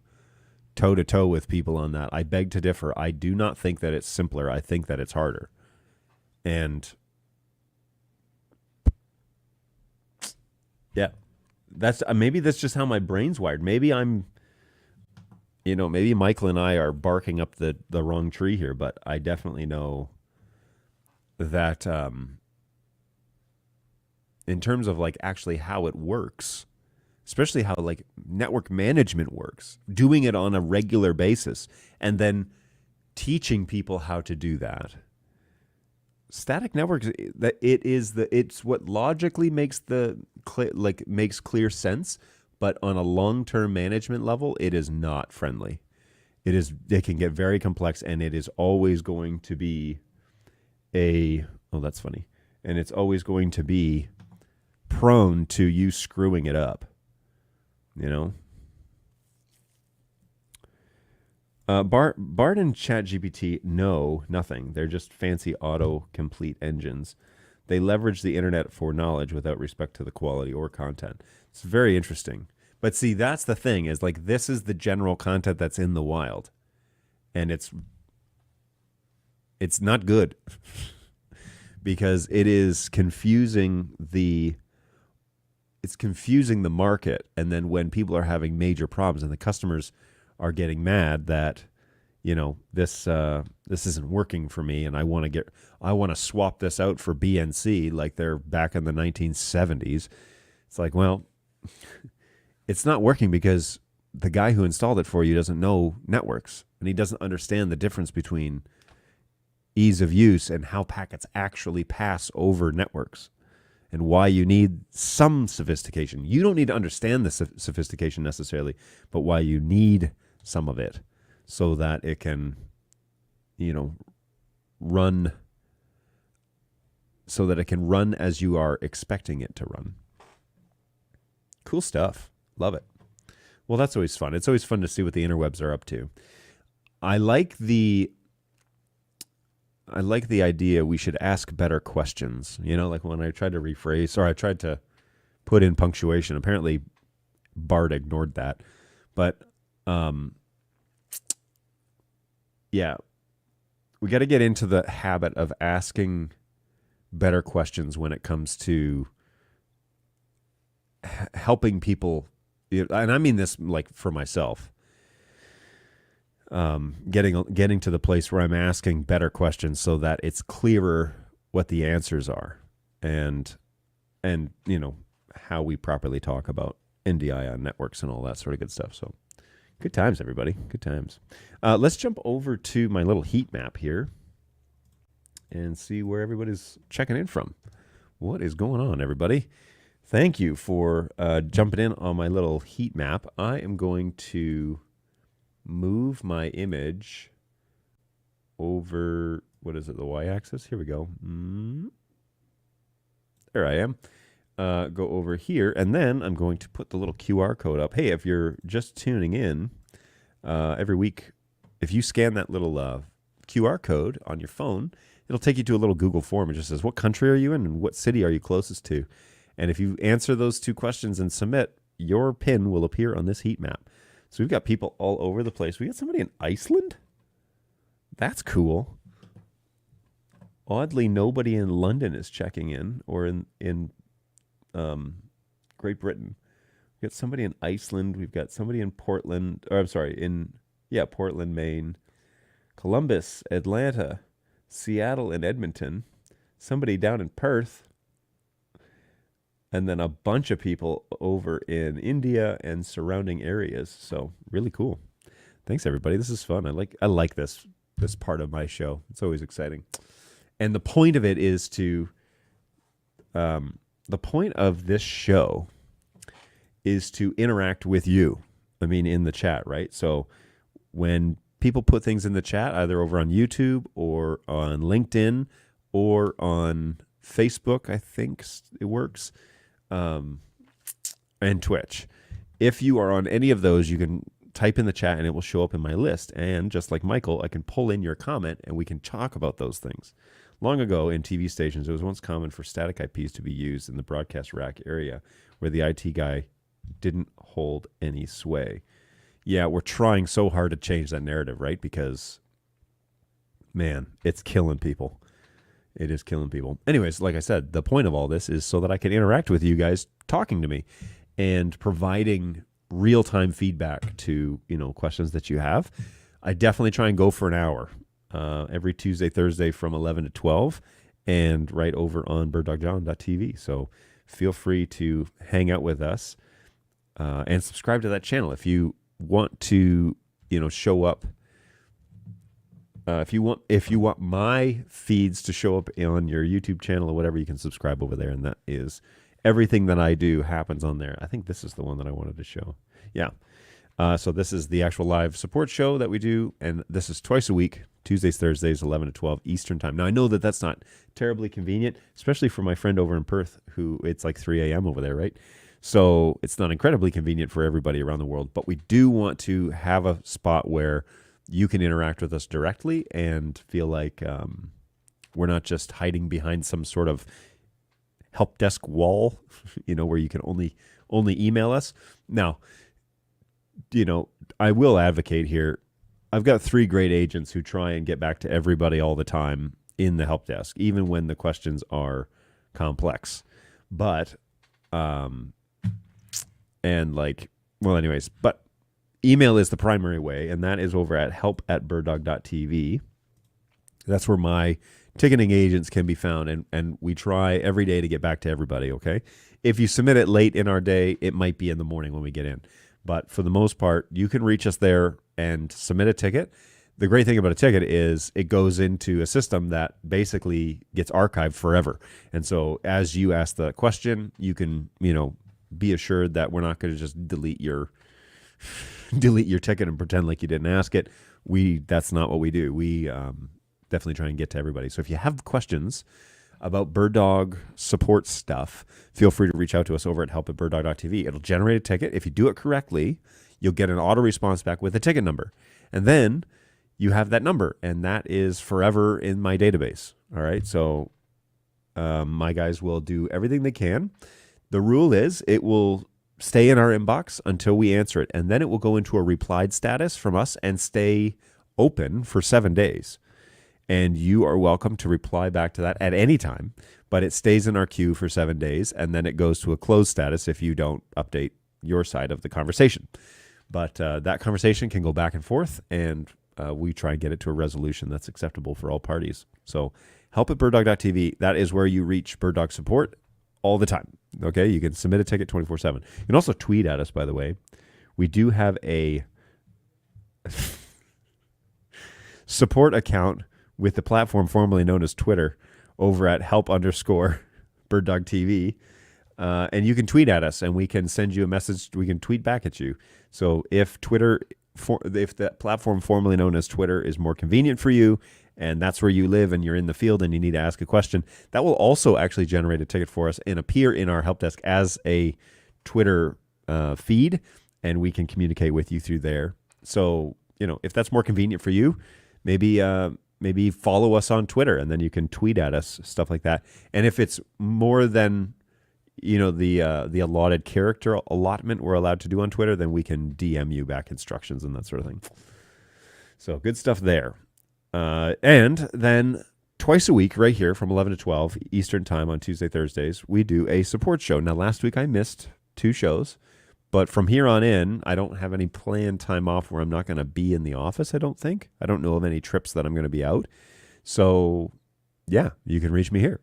toe to toe with people on that. I beg to differ. I do not think that it's simpler. I think that it's harder. And yeah, maybe that's just how my brain's wired. Maybe maybe Michael and I are barking up the wrong tree here, but I definitely know that in terms of like actually how it works, especially how like network management works, doing it on a regular basis and then teaching people how to do that. Static networks, it's what logically makes makes clear sense, but on a long-term management level, it is not friendly. It can get very complex, and it is always going to be that's funny. And it's always going to be prone to you screwing it up, Bard and ChatGPT know nothing. They're just fancy auto-complete engines. They leverage the internet for knowledge without respect to the quality or content. It's very interesting. But see, that's the thing, is like this is the general content that's in the wild. And it's not good because it is confusing the market. And then when people are having major problems and the customers are getting mad that this isn't working for me, and I want to swap this out for BNC like they're back in the 1970s. It's like, well, it's not working because the guy who installed it for you doesn't know networks, and he doesn't understand the difference between ease of use and how packets actually pass over networks, and why you need some sophistication. You don't need to understand the sophistication necessarily, but why you need some of it so that it can, run, so that it can run as you are expecting it to run. Cool stuff. Love it. Well, that's always fun. It's always fun to see what the interwebs are up to. I like the idea we should ask better questions. Like when I tried to rephrase, or I tried to put in punctuation. Apparently, Bard ignored that. But yeah, we got to get into the habit of asking better questions when it comes to helping people. And I mean this like for myself. Getting to the place where I'm asking better questions so that it's clearer what the answers are, and how we properly talk about NDI on networks and all that sort of good stuff. So good times, everybody. Good times. Let's jump over to my little heat map here and see where everybody's checking in from. What is going on, everybody? Thank you for jumping in on my little heat map. I am going to move my image over, what is it, the y-axis? Here we go. There I am. Go over here, and then I'm going to put the little QR code up. Hey, if you're just tuning in, every week, if you scan that little QR code on your phone, it'll take you to a little Google form. It just says, what country are you in and what city are you closest to? And if you answer those two questions and submit, your pin will appear on this heat map. So we've got people all over the place. We got somebody in Iceland? That's cool. Oddly, nobody in London is checking in, or in Great Britain. We've got somebody in Iceland. We've got somebody in Portland, or I'm sorry, Portland, Maine, Columbus, Atlanta, Seattle, and Edmonton. Somebody down in Perth. And then a bunch of people over in India and surrounding areas. So really cool. Thanks, everybody. This is fun. I like this part of my show. It's always exciting. And the point of it is the point of this show is to interact with you. I mean, in the chat, right? So when people put things in the chat, either over on YouTube or on LinkedIn or on Facebook, I think it works. And Twitch. If you are on any of those, you can type in the chat and it will show up in my list. And just like Michael, I can pull in your comment and we can talk about those things. Long ago in TV stations, it was once common for static IPs to be used in the broadcast rack area where the IT guy didn't hold any sway. Yeah, we're trying so hard to change that narrative, right? Because, man, it's killing people. It is killing people. Anyways, like I said, the point of all this is so that I can interact with you guys talking to me and providing real-time feedback to, questions that you have. I definitely try and go for an hour every Tuesday, Thursday from 11 to 12 and right over on birddogjohn.tv. So feel free to hang out with us and subscribe to that channel if you want to, show up. If you want my feeds to show up on your YouTube channel or whatever, you can subscribe over there, and that is everything that I do happens on there. I think this is the one that I wanted to show. Yeah. So this is the actual live support show that we do, and this is twice a week, Tuesdays, Thursdays, 11 to 12 Eastern time. Now, I know that that's not terribly convenient, especially for my friend over in Perth, who it's like 3 a.m. over there, right? So it's not incredibly convenient for everybody around the world, but we do want to have a spot where you can interact with us directly and feel like we're not just hiding behind some sort of help desk wall, where you can only email us. Now, I will advocate here. I've got 3 great agents who try and get back to everybody all the time in the help desk, even when the questions are complex. But, but email is the primary way, and that is over at help@birddog.tv. That's where my ticketing agents can be found, and we try every day to get back to everybody, okay? If you submit it late in our day, it might be in the morning when we get in. But for the most part, you can reach us there and submit a ticket. The great thing about a ticket is it goes into a system that basically gets archived forever. And so as you ask the question, you can, be assured that we're not going to just delete your ticket and pretend like you didn't ask it. That's not what we do. We definitely try and get to everybody. So if you have questions about Bird Dog support stuff, feel free to reach out to us over at help@birddog.tv. It'll generate a ticket. If you do it correctly, you'll get an auto response back with a ticket number. And then you have that number, and that is forever in my database. All right. So my guys will do everything they can. The rule is it will stay in our inbox until we answer it, and then it will go into a replied status from us and stay open for 7 days. And you are welcome to reply back to that at any time, but it stays in our queue for 7 days, and then it goes to a closed status if you don't update your side of the conversation. But that conversation can go back and forth, and we try and get it to a resolution that's acceptable for all parties. So help@birddog.tv, that is where you reach Bird Dog support all the time. Okay, you can submit a ticket 24/7. You can also tweet at us, by the way. We do have a support account with the platform formerly known as Twitter over at help_BirdDogTV. And you can tweet at us and we can send you a message. We can tweet back at you. So if if the platform formerly known as Twitter is more convenient for you and that's where you live and you're in the field and you need to ask a question, that will also actually generate a ticket for us and appear in our help desk as a Twitter feed, and we can communicate with you through there. So, if that's more convenient for you, maybe follow us on Twitter and then you can tweet at us, stuff like that. And if it's more than, the allotted character allotment we're allowed to do on Twitter, then we can DM you back instructions and that sort of thing. So good stuff there. And then twice a week right here from 11 to 12 Eastern time on Tuesday, Thursdays, we do a support show. Now, last week I missed 2 shows. But from here on in, I don't have any planned time off where I'm not going to be in the office, I don't think. I don't know of any trips that I'm going to be out. So, yeah, you can reach me here.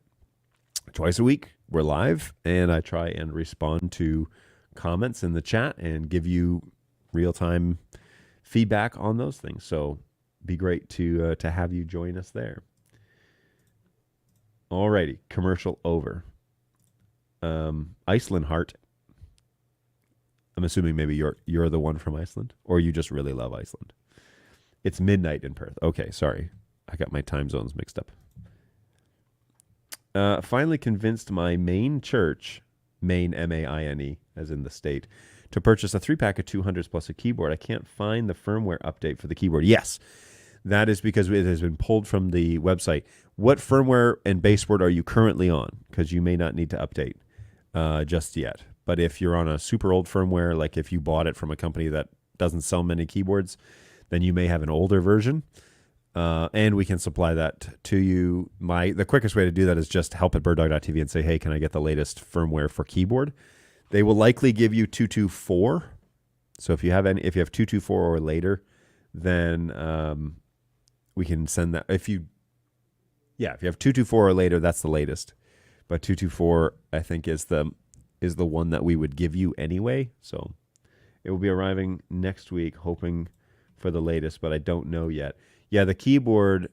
Twice a week, we're live, and I try and respond to comments in the chat and give you real-time feedback on those things. So, be great to have you join us there. Alrighty, commercial over. Iceland Heart. I'm assuming maybe you're the one from Iceland, or you just really love Iceland. It's midnight in Perth. Okay, sorry. I got my time zones mixed up. Finally convinced my main church, Maine, M-A-I-N-E, as in the state, to purchase a 3-pack of 200s plus a keyboard. I can't find the firmware update for the keyboard. Yes, that is because it has been pulled from the website. What firmware and baseboard are you currently on? Because you may not need to update just yet. But if you're on a super old firmware, like if you bought it from a company that doesn't sell many keyboards, then you may have an older version, and we can supply that to you. The quickest way to do that is just help@birddog.tv and say, hey, can I get the latest firmware for keyboard? They will likely give you 224. So if you have 224 or later, then we can send that. If you have 224 or later, that's the latest. But 224, I think, is the one that we would give you anyway. So it will be arriving next week, hoping for the latest, but I don't know yet. Yeah, the keyboard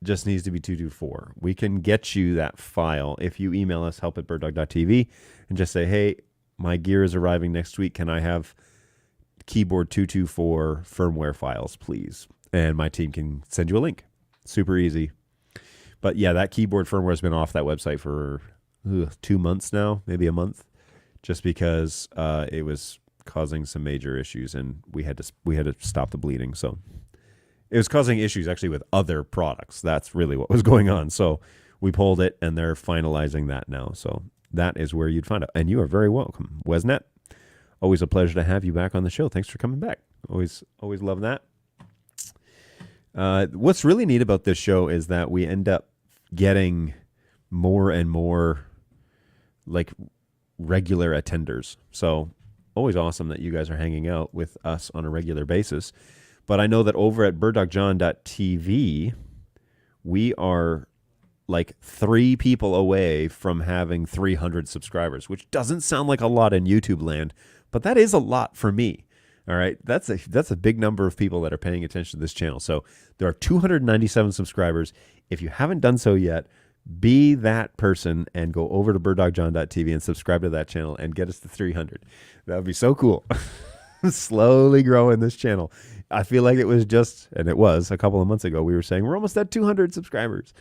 just needs to be 224. We can get you that file if you email us help@birddog.tv and just say, hey, my gear is arriving next week. Can I have keyboard 224 firmware files, please? And my team can send you a link. Super easy. But yeah, that keyboard firmware has been off that website for 2 months now, maybe a month, just because it was causing some major issues, and we had to stop the bleeding. So it was causing issues actually with other products. That's really what was going on. So we pulled it, and they're finalizing that now. So that is where you'd find out. And you are very welcome, Wesnet. Always a pleasure to have you back on the show. Thanks for coming back. Always love that. What's really neat about this show is that we end up getting more and more like regular attenders. So always awesome that you guys are hanging out with us on a regular basis. But I know that over at birddogjohn.tv, we are like 3 people away from having 300 subscribers, which doesn't sound like a lot in YouTube land, but that is a lot for me. All right, that's a big number of people that are paying attention to this channel. So there are 297 subscribers. If you haven't done so yet, be that person and go over to birddogjohn.tv and subscribe to that channel and get us to 300. That would be so cool. Slowly growing this channel. I feel like it was and it was a couple of months ago, we were saying we're almost at 200 subscribers.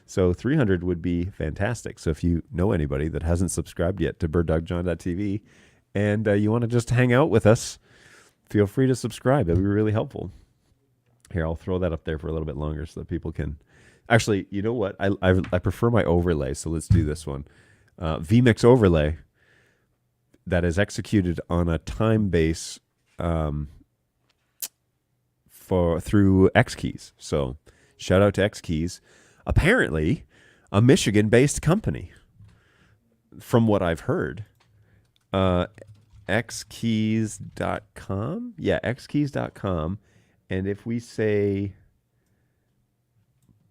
So 300 would be fantastic. So if you know anybody that hasn't subscribed yet to birddogjohn.tv and you want to just hang out with us, feel free to subscribe. It'd be really helpful. Here, I'll throw that up there for a little bit longer so that people can... Actually, you know what? I prefer my overlay, so let's do this one. vMix overlay that is executed on a time base through Xkeys. So shout out to Xkeys. Apparently, a Michigan-based company, from what I've heard. Xkeys.com? Yeah, xkeys.com. And if we say,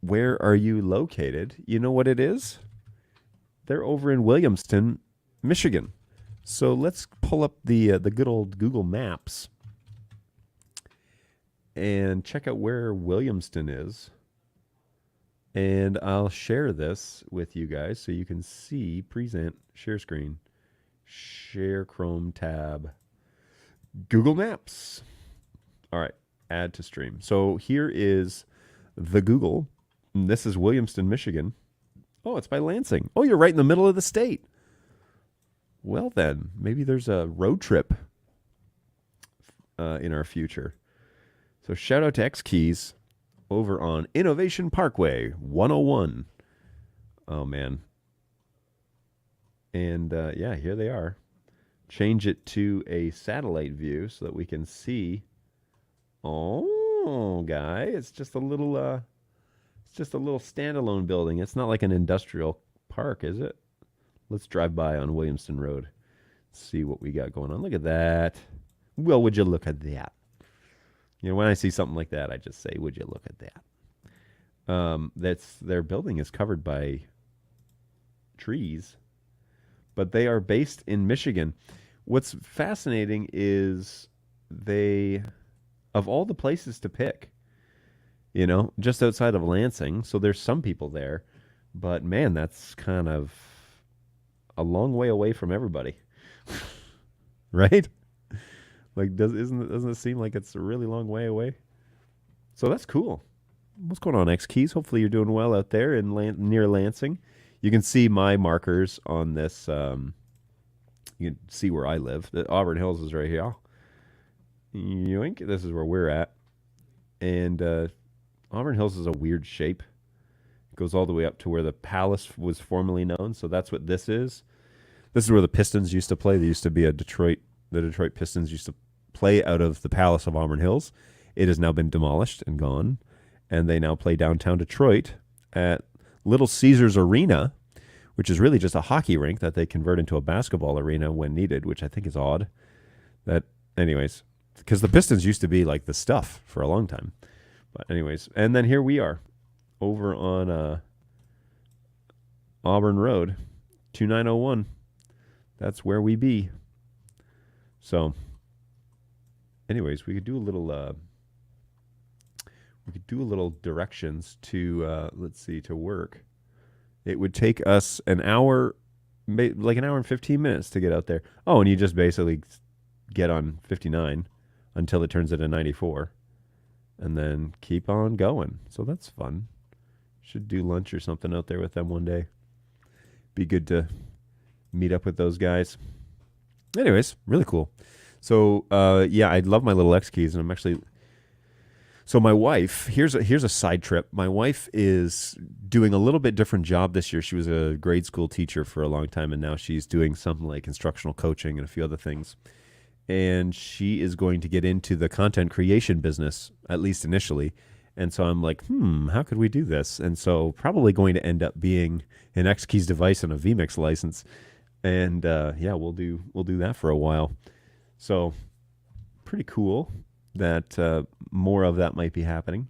where are you located? You know what it is? They're over in Williamston, Michigan. So let's pull up the good old Google Maps and check out where Williamston is. And I'll share this with you guys so you can see, present, share screen, share Chrome tab, Google Maps. All right, add to stream. So here is the Google. This is Williamston, Michigan. Oh, it's by Lansing. Oh, you're right in the middle of the state. Well then, maybe there's a road trip in our future. So shout out to Xkeys over on Innovation Parkway 101. Oh man. And yeah, here they are. Change it to a satellite view so that we can see. Oh, guy, it's just a little standalone building. It's not like an industrial park, is it? Let's drive by on Williamston Road. See what we got going on. Look at that. Well, would you look at that? You know, when I see something like that, I just say, would you look at that? Their building is covered by trees, but they are based in Michigan. What's fascinating is of all the places to pick, you know, just outside of Lansing, so there's some people there, but man, that's kind of a long way away from everybody. Right? Like, doesn't it seem like it's a really long way away? So that's cool. What's going on, Xkeys? Hopefully you're doing well out there in near Lansing. You can see my markers on this. You can see where I live. The Auburn Hills is right here. Yoink. This is where we're at. And Auburn Hills is a weird shape. It goes all the way up to where the Palace was formerly known. So that's what this is. This is where the Pistons used to play. There used to be the Detroit Pistons used to play out of the Palace of Auburn Hills. It has now been demolished and gone. And they now play downtown Detroit at Little Caesars Arena, which is really just a hockey rink that they convert into a basketball arena when needed, which I think is odd. Anyways, because the Pistons used to be like the stuff for a long time. But anyways, and then here we are over on Auburn Road, 2901. That's where we be. So, anyways, we could do a little directions to to work. It would take us an hour, like an hour and 15 minutes to get out there. Oh, and you just basically get on 59 until it turns into 94 and then keep on going. So that's fun. Should do lunch or something out there with them one day. Be good to meet up with those guys. Anyways, really cool. So, yeah, I love my little Xkeys, and I'm actually... So my wife, here's a side trip. My wife is doing a little bit different job this year. She was a grade school teacher for a long time, and now she's doing something like instructional coaching and a few other things. And she is going to get into the content creation business, at least initially. And so I'm like, how could we do this? And so probably going to end up being an Xkeys device and a vMix license. And yeah, we'll do that for a while. So pretty cool that more of that might be happening.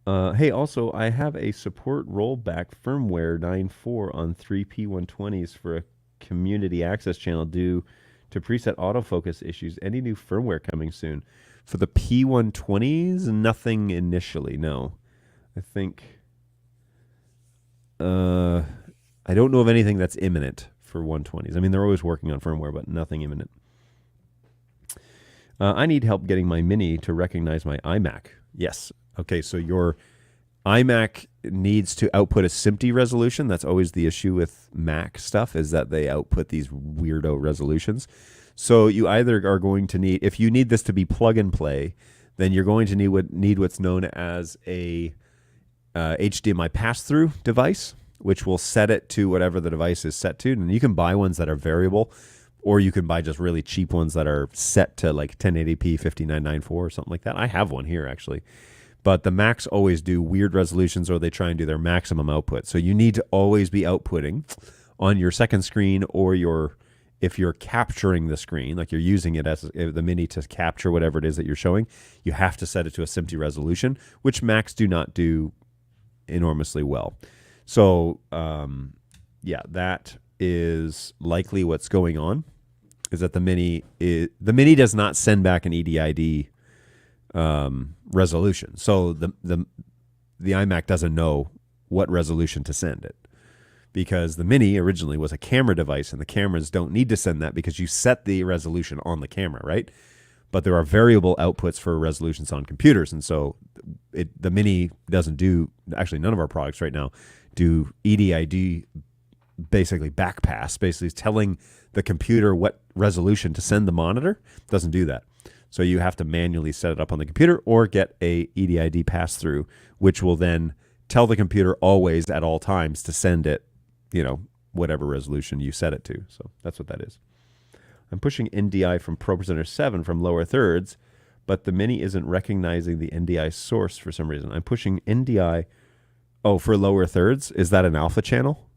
Hey, also, I have a support rollback firmware 9.4 on 3P120s for a community access channel due to preset autofocus issues. Any new firmware coming soon? For the P120s, nothing initially, no. I think... I don't know of anything that's imminent for 120s. I mean, they're always working on firmware, but nothing imminent. I need help getting my Mini to recognize my iMac. Yes. Okay, so your iMac needs to output a SMPTE resolution. That's always the issue with Mac stuff, is that they output these weirdo resolutions. So you either are going to need, if you need this to be plug and play, then you're going to need what's known as a HDMI pass-through device, which will set it to whatever the device is set to. And you can buy ones that are variable, or you can buy just really cheap ones that are set to like 1080p 5994 or something like that. I have one here, actually. But the Macs always do weird resolutions, or they try and do their maximum output. So you need to always be outputting on your second screen, or if you're capturing the screen, like you're using it as the Mini to capture whatever it is that you're showing, you have to set it to a SMPTE resolution, which Macs do not do enormously well. So, yeah, that is likely what's going on, is that the Mini does not send back an EDID resolution. So the iMac doesn't know what resolution to send it, because the Mini originally was a camera device, and the cameras don't need to send that because you set the resolution on the camera, right? But there are variable outputs for resolutions on computers, and so the Mini doesn't do, actually none of our products right now do EDID, basically backpass, basically telling the computer what resolution to send the monitor. Doesn't do that. So you have to manually set it up on the computer, or get a EDID pass-through, which will then tell the computer always at all times to send it, whatever resolution you set it to. So that's what that is. I'm pushing NDI from ProPresenter 7 from lower thirds, but the Mini isn't recognizing the NDI source for some reason. I'm pushing NDI, for lower thirds. Is that an alpha channel?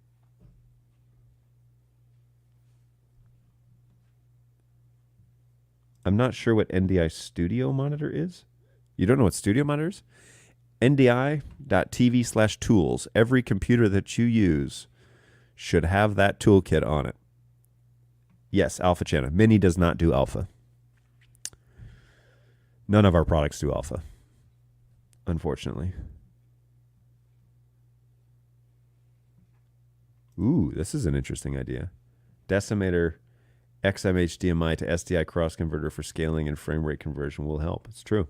I'm not sure what NDI Studio Monitor is. You don't know what Studio Monitor is? NDI.TV/tools. Every computer that you use should have that toolkit on it. Yes, alpha channel. Mini does not do alpha. None of our products do alpha, unfortunately. Ooh, this is an interesting idea. Decimator XMHDMI to SDI cross converter for scaling and frame rate conversion will help. It's true.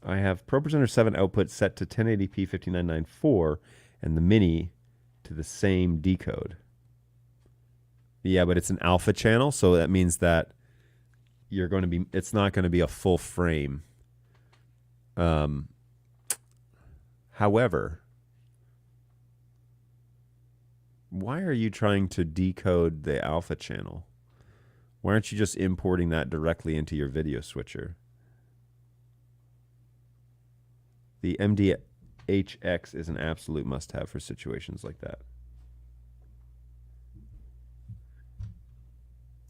I have ProPresenter 7 output set to 1080p 5994 and the Mini to the same decode. Yeah, but it's an alpha channel, so that means that it's not going to be a full frame. However, why are you trying to decode the alpha channel? Why aren't you just importing that directly into your video switcher? The MDHX is an absolute must-have for situations like that.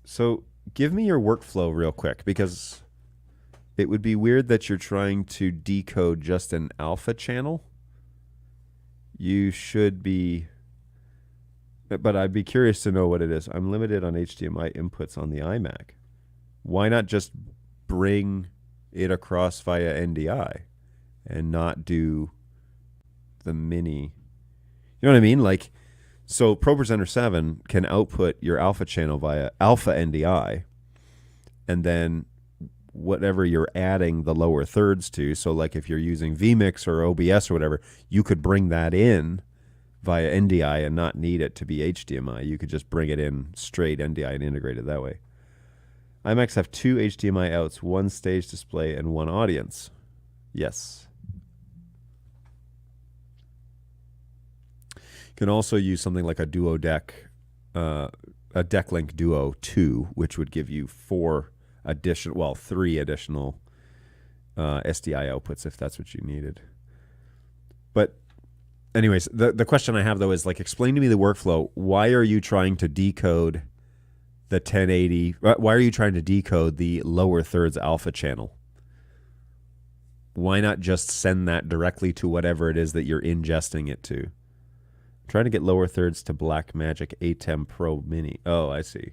So give me your workflow real quick, because it would be weird that you're trying to decode just an alpha channel. You should be... But I'd be curious to know what it is. I'm limited on HDMI inputs on the iMac. Why not just bring it across via NDI and not do the Mini? You know what I mean? Like, so ProPresenter 7 can output your alpha channel via alpha NDI, and then whatever you're adding the lower thirds to. So like if you're using vMix or OBS or whatever, you could bring that in via NDI and not need it to be HDMI. You could just bring it in straight NDI and integrate it that way. iMacs have 2 HDMI outs, 1 stage display and 1 audience. Yes. You can also use something like a Duo Deck, a DeckLink Duo 2, which would give you 3 additional SDI outputs if that's what you needed. But anyways, the question I have, though, is like, explain to me the workflow. Why are you trying to decode the 1080. Why are you trying to decode the lower thirds alpha channel? Why not just send that directly to whatever it is that you're ingesting it to? I'm trying to get lower thirds to Blackmagic ATEM Pro Mini. Oh, I see.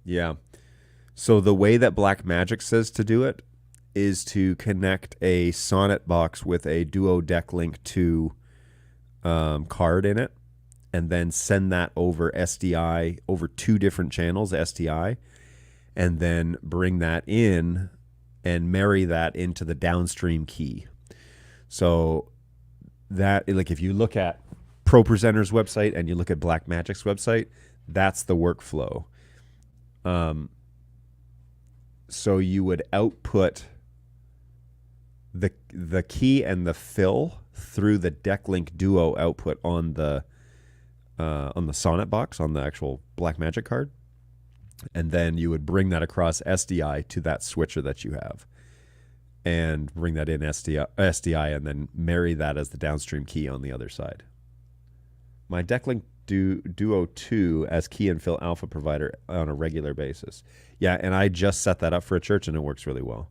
Yeah. So the way that Blackmagic says to do it is to connect a Sonnet box with a Duo Deck Link 2 card in it, and then send that over SDI, over 2 different channels, SDI, and then bring that in and marry that into the downstream key. So that, like, if you look at ProPresenter's website and you look at Blackmagic's website, that's the workflow. So you would output the key and the fill through the DeckLink Duo output on the Sonnet box, on the actual Blackmagic card, and then you would bring that across SDI to that switcher that you have, and bring that in SDI, and then marry that as the downstream key on the other side. My DeckLink Duo 2 as key and fill alpha provider on a regular basis. Yeah, and I just set that up for a church, and it works really well.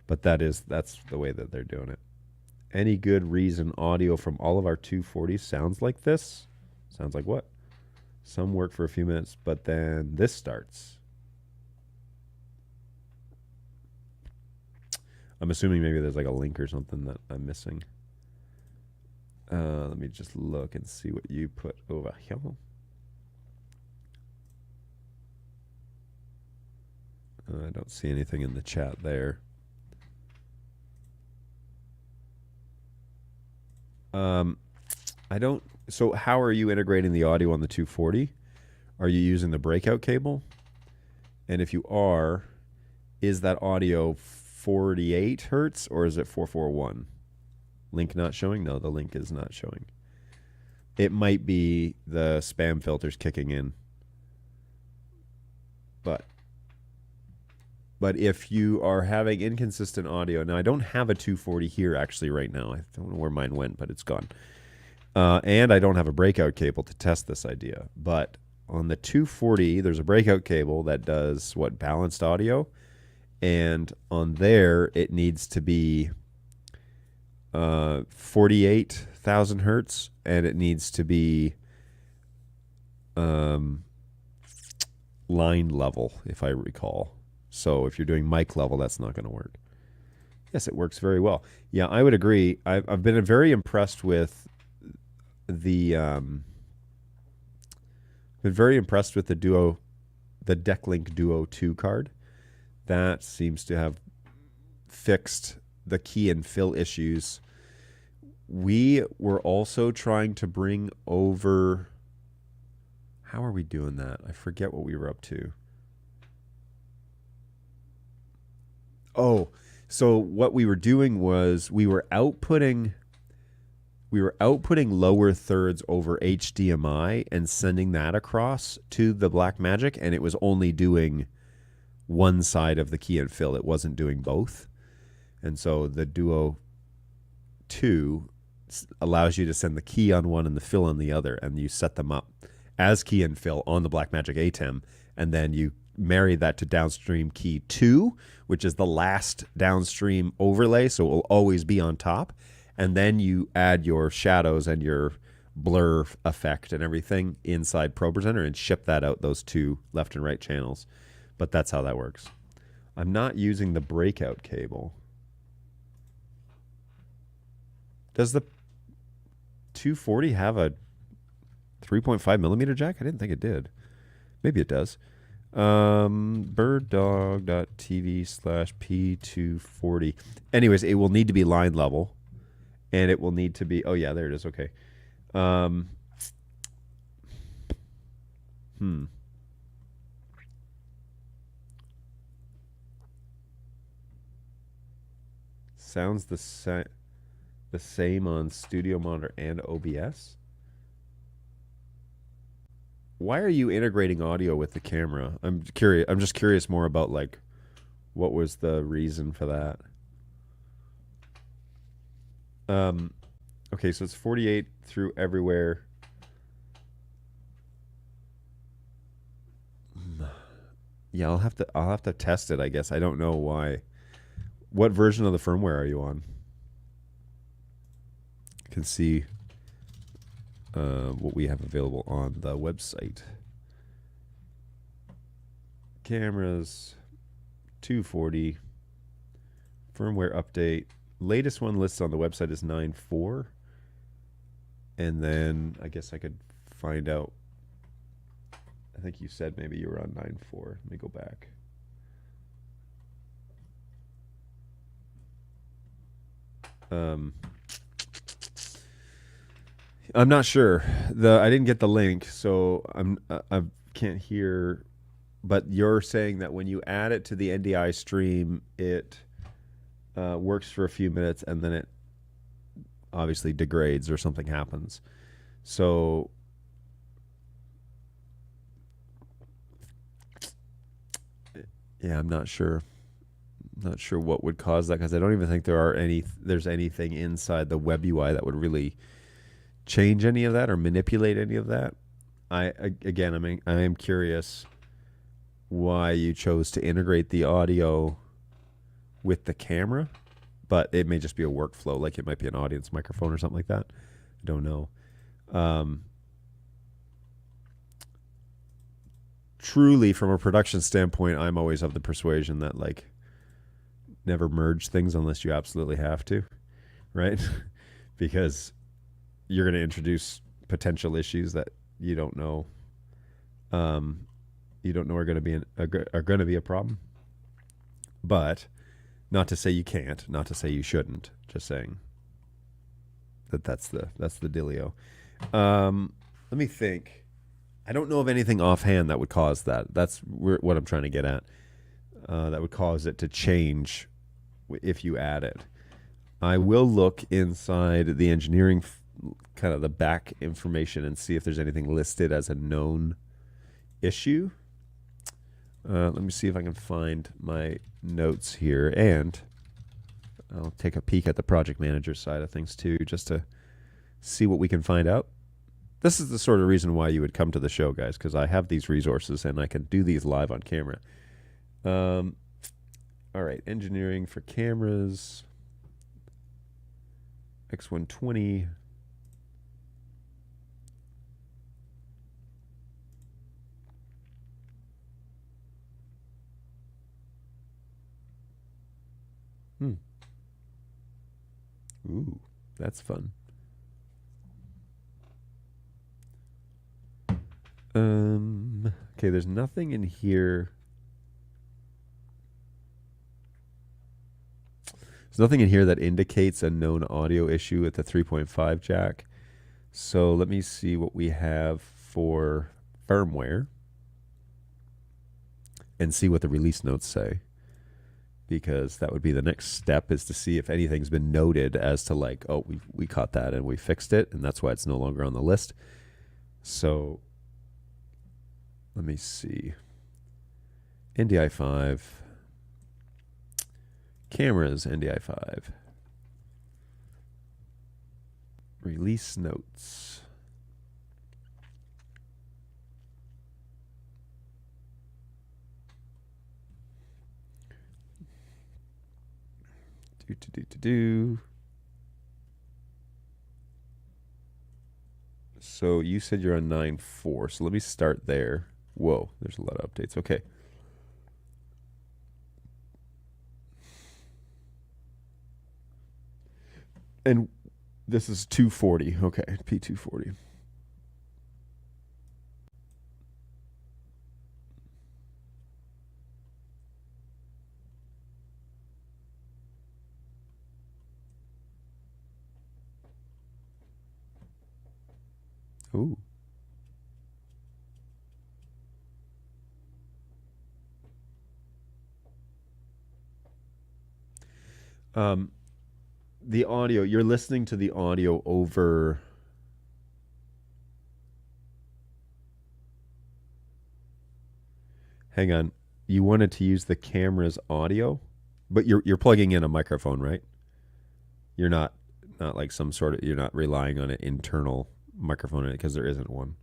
But that's the way that they're doing it. Any good reason audio from all of our 240s sounds like this? Sounds like what? Some work for a few minutes, but then this starts. I'm assuming maybe there's like a link or something that I'm missing. Let me just look and see what you put over here. I don't see anything in the chat there. So how are you integrating the audio on the 240? Are you using the breakout cable? And if you are, is that audio 48 hertz or is it 441? Link not showing? No, the link is not showing. It might be the spam filters kicking in. But if you are having inconsistent audio, now I don't have a 240 here actually right now. I don't know where mine went, but it's gone. And I don't have a breakout cable to test this idea. But on the 240, there's a breakout cable that does balanced audio. And on there, it needs to be 48,000 hertz, and it needs to be line level, if I recall. So if you're doing mic level, that's not going to work. Yes, it works very well. Yeah, I would agree. I've been very impressed with the Duo, the DeckLink Duo 2 card. That seems to have fixed the key and fill issues. We were also trying to bring over, how are we doing that? I forget what we were up to. Oh, so what we were doing was we were outputting lower thirds over HDMI and sending that across to the Blackmagic, and it was only doing one side of the key and fill. It wasn't doing both. And so the Duo 2 allows you to send the key on one and the fill on the other, and you set them up as key and fill on the Blackmagic ATEM, and then you marry that to downstream key 2, which is the last downstream overlay, so it will always be on top. And then you add your shadows and your blur effect and everything inside ProPresenter and ship that out, those 2 left and right channels. But that's how that works. I'm not using the breakout cable. Does the 240 have a 3.5 millimeter jack? I didn't think it did. Maybe it does. birddog.tv/P240. Anyways, it will need to be line level. And it will need to be, oh yeah, there it is. Okay. Sounds the same on Studio Monitor and OBS. Why are you integrating audio with the camera? I'm curious. I'm just curious more about, like, what was the reason for that? Um, okay, so it's 48 through everywhere. Yeah, I'll have to test it, I guess. I don't know why. What version of the firmware are you on? You can see what we have available on the website. Cameras 240 firmware update. Latest one listed on the website is 9.4. And then I guess I could find out. I think you said maybe you were on 9.4. Let me go back. I'm not sure. I didn't get the link, so I can't hear. But you're saying that when you add it to the NDI stream, it works for a few minutes and then it obviously degrades or something happens. So yeah, I'm not sure. Not sure what would cause that because I don't even think there's anything inside the web UI that would really change any of that or manipulate any of that. I am curious why you chose to integrate the audio with the camera, but it may just be a workflow, like it might be an audience microphone or something like that. I don't know. Truly, from a production standpoint, I'm always of the persuasion that like never merge things unless you absolutely have to, right? Because you're going to introduce potential issues that you don't know. You don't know are going to be a problem. But not to say you can't, not to say you shouldn't. Just saying that's the dealio. Let me think. I don't know of anything offhand that would cause that. That's what I'm trying to get at. That would cause it to change if you add it. I will look inside the engineering, kind of the back information, and see if there's anything listed as a known issue. Let me see if I can find my notes here, and I'll take a peek at the project manager side of things too, just to see what we can find out. This is the sort of reason why you would come to the show, guys, because I have these resources and I can do these live on camera. All right, engineering for cameras, X120. Ooh, that's fun. Okay, there's nothing in here. There's nothing in here that indicates a known audio issue with the 3.5 jack. So let me see what we have for firmware and see what the release notes say. Because that would be the next step, is to see if anything's been noted as to like, oh, we caught that and we fixed it, and that's why it's no longer on the list. So let me see. NDI 5. Cameras, NDI 5. Release notes. So you said you're on 9.4. So let me start there. Whoa, there's a lot of updates. Okay. And this is 240. Okay, P240. Ooh. The audio, you're listening to the audio over. Hang on. You wanted to use the camera's audio, but you're plugging in a microphone, right? You're not. Not like some sort of, you're not relying on an internal microphone in it because there isn't one.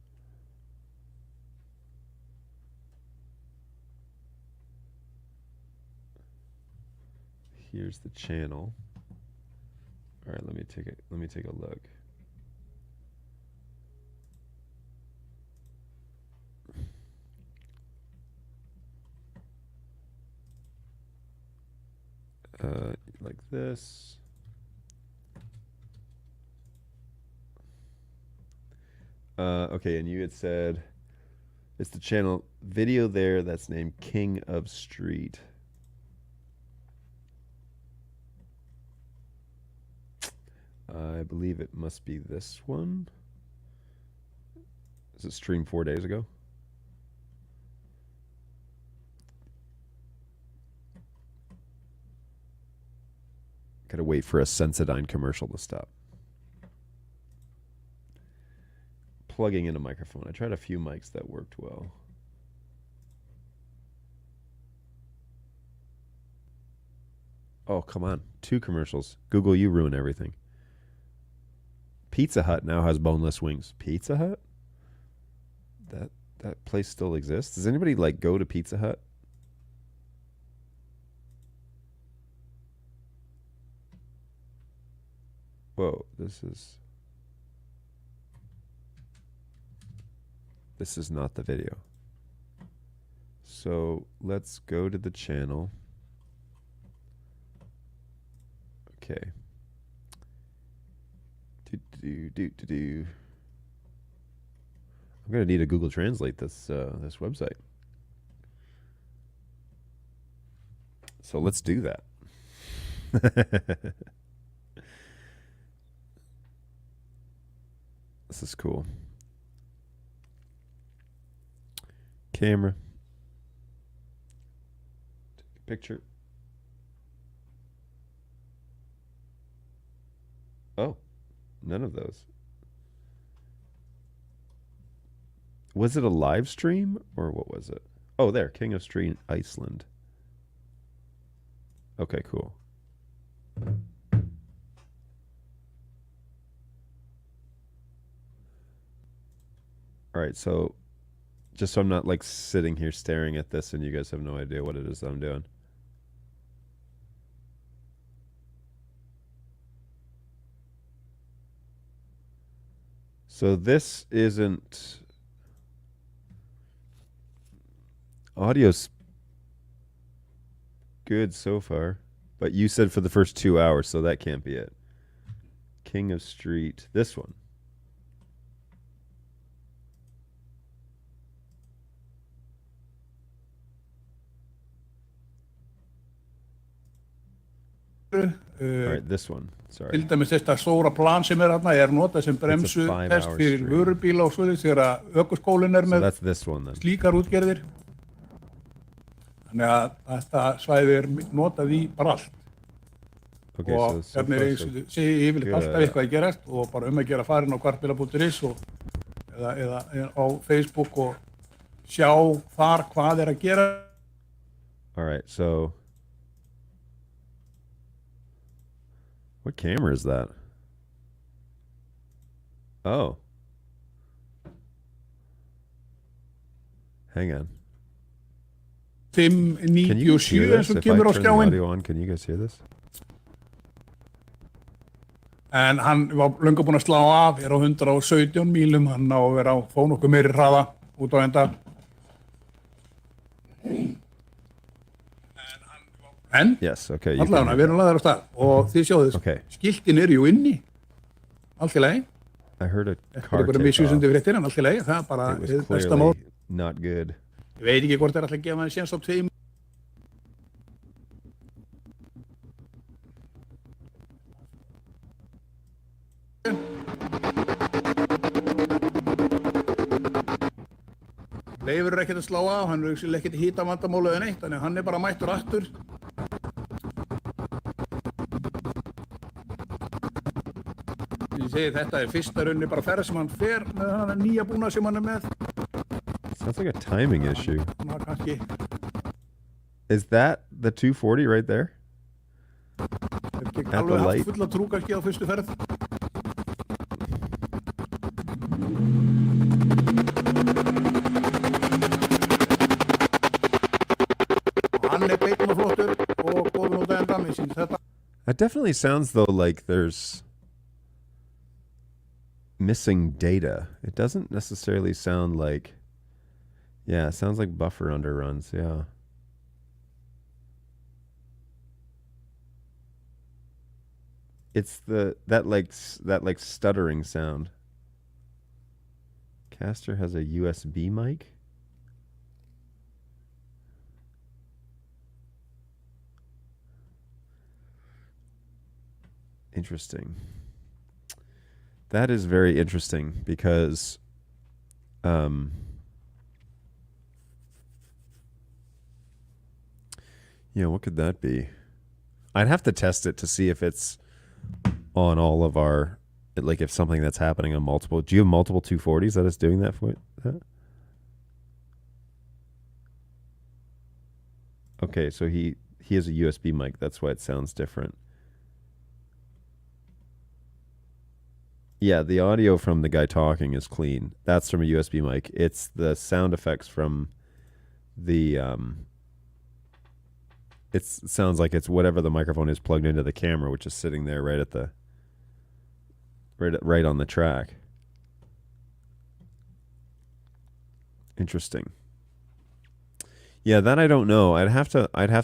Here's the channel. All right, let me take a look. Like this. Okay, and you had said it's the channel video there that's named King of Street. I believe it must be this one. Is it streamed 4 days ago? Gotta wait for a Sensodyne commercial to stop. Plugging in a microphone. I tried a few mics that worked well. Oh, come on. 2 commercials. Google, you ruin everything. Pizza Hut now has boneless wings. Pizza Hut? That place still exists? Does anybody like go to Pizza Hut? Whoa, this is not the video. So let's go to the channel. Okay. I'm gonna need to Google Translate this website. So let's do that. This is cool. Camera. Take a picture. Oh, none of those. Was it a live stream or what was it? Oh, there, King of Street, Iceland. Okay, cool. All right, so just so I'm not like sitting here staring at this and you guys have no idea what it is that I'm doing. So this isn't audio's good so far, but you said for the first 2 hours, so that can't be it. King of Street, this one. All right, this one. Sorry. Til dæmis þetta stóra plan sem þarna notað sem bremsu test fyrir vörubíla og svoleiðis þegar ökuskólinn með slíkar útgerðir. Þannig að þetta svæði notað í bara allt. Okay, og hérna segi yfirleitt alltaf eitthvað að gerast og bara að gera farin á kvartbíla.is eða á Facebook og sjá þar hvað að gera. All right, so what camera is that? Oh. Hang on. 597 eins og kemur á skjáinn. Can you guys hear this? En hann var löngu búinn að slá af, á 117 mílum, hann á að vera á fá nokkuð meiri hraða út á enda. En yes, okay, allavega við erum lagðar á stað og þið sjáðu skiltin jú inni. Allt í lagi. I heard a car take off. Misvísandi fréttir en allt í lagi, það bara besta mál. Not good. Ég veit ekki hvort alltaf að gefa hann séns á 2. Leifur ekkert að slá af, hann ekkert í hýta vandamálu eða neitt, þannig hann bara mættur aftur. Ég segi þetta fyrsta runni bara ferð sem hann fer með hann nýja búna sem hann með. Sounds like a timing issue. Is that the 240 right there? Get alveg haft fulla trú kannski á fyrstu ferð. Hann beinn og flottur og góður út af endan með sín. That definitely sounds though like there's missing data. It doesn't necessarily sound like, yeah, it sounds like buffer underruns, yeah. It's that like stuttering sound. Caster has a USB mic. Interesting. That is very interesting because yeah, what could that be? I'd have to test it to see if it's on all of our, like if something that's happening on multiple. Do you have multiple 240s that is doing that for it? Okay, so he has a USB mic. That's why it sounds different. Yeah, the audio from the guy talking is clean. That's from a USB mic. It's the sound effects from the it sounds like it's whatever the microphone is plugged into the camera, which is sitting there right at the right on the track. Interesting. Yeah, that I don't know. I'd have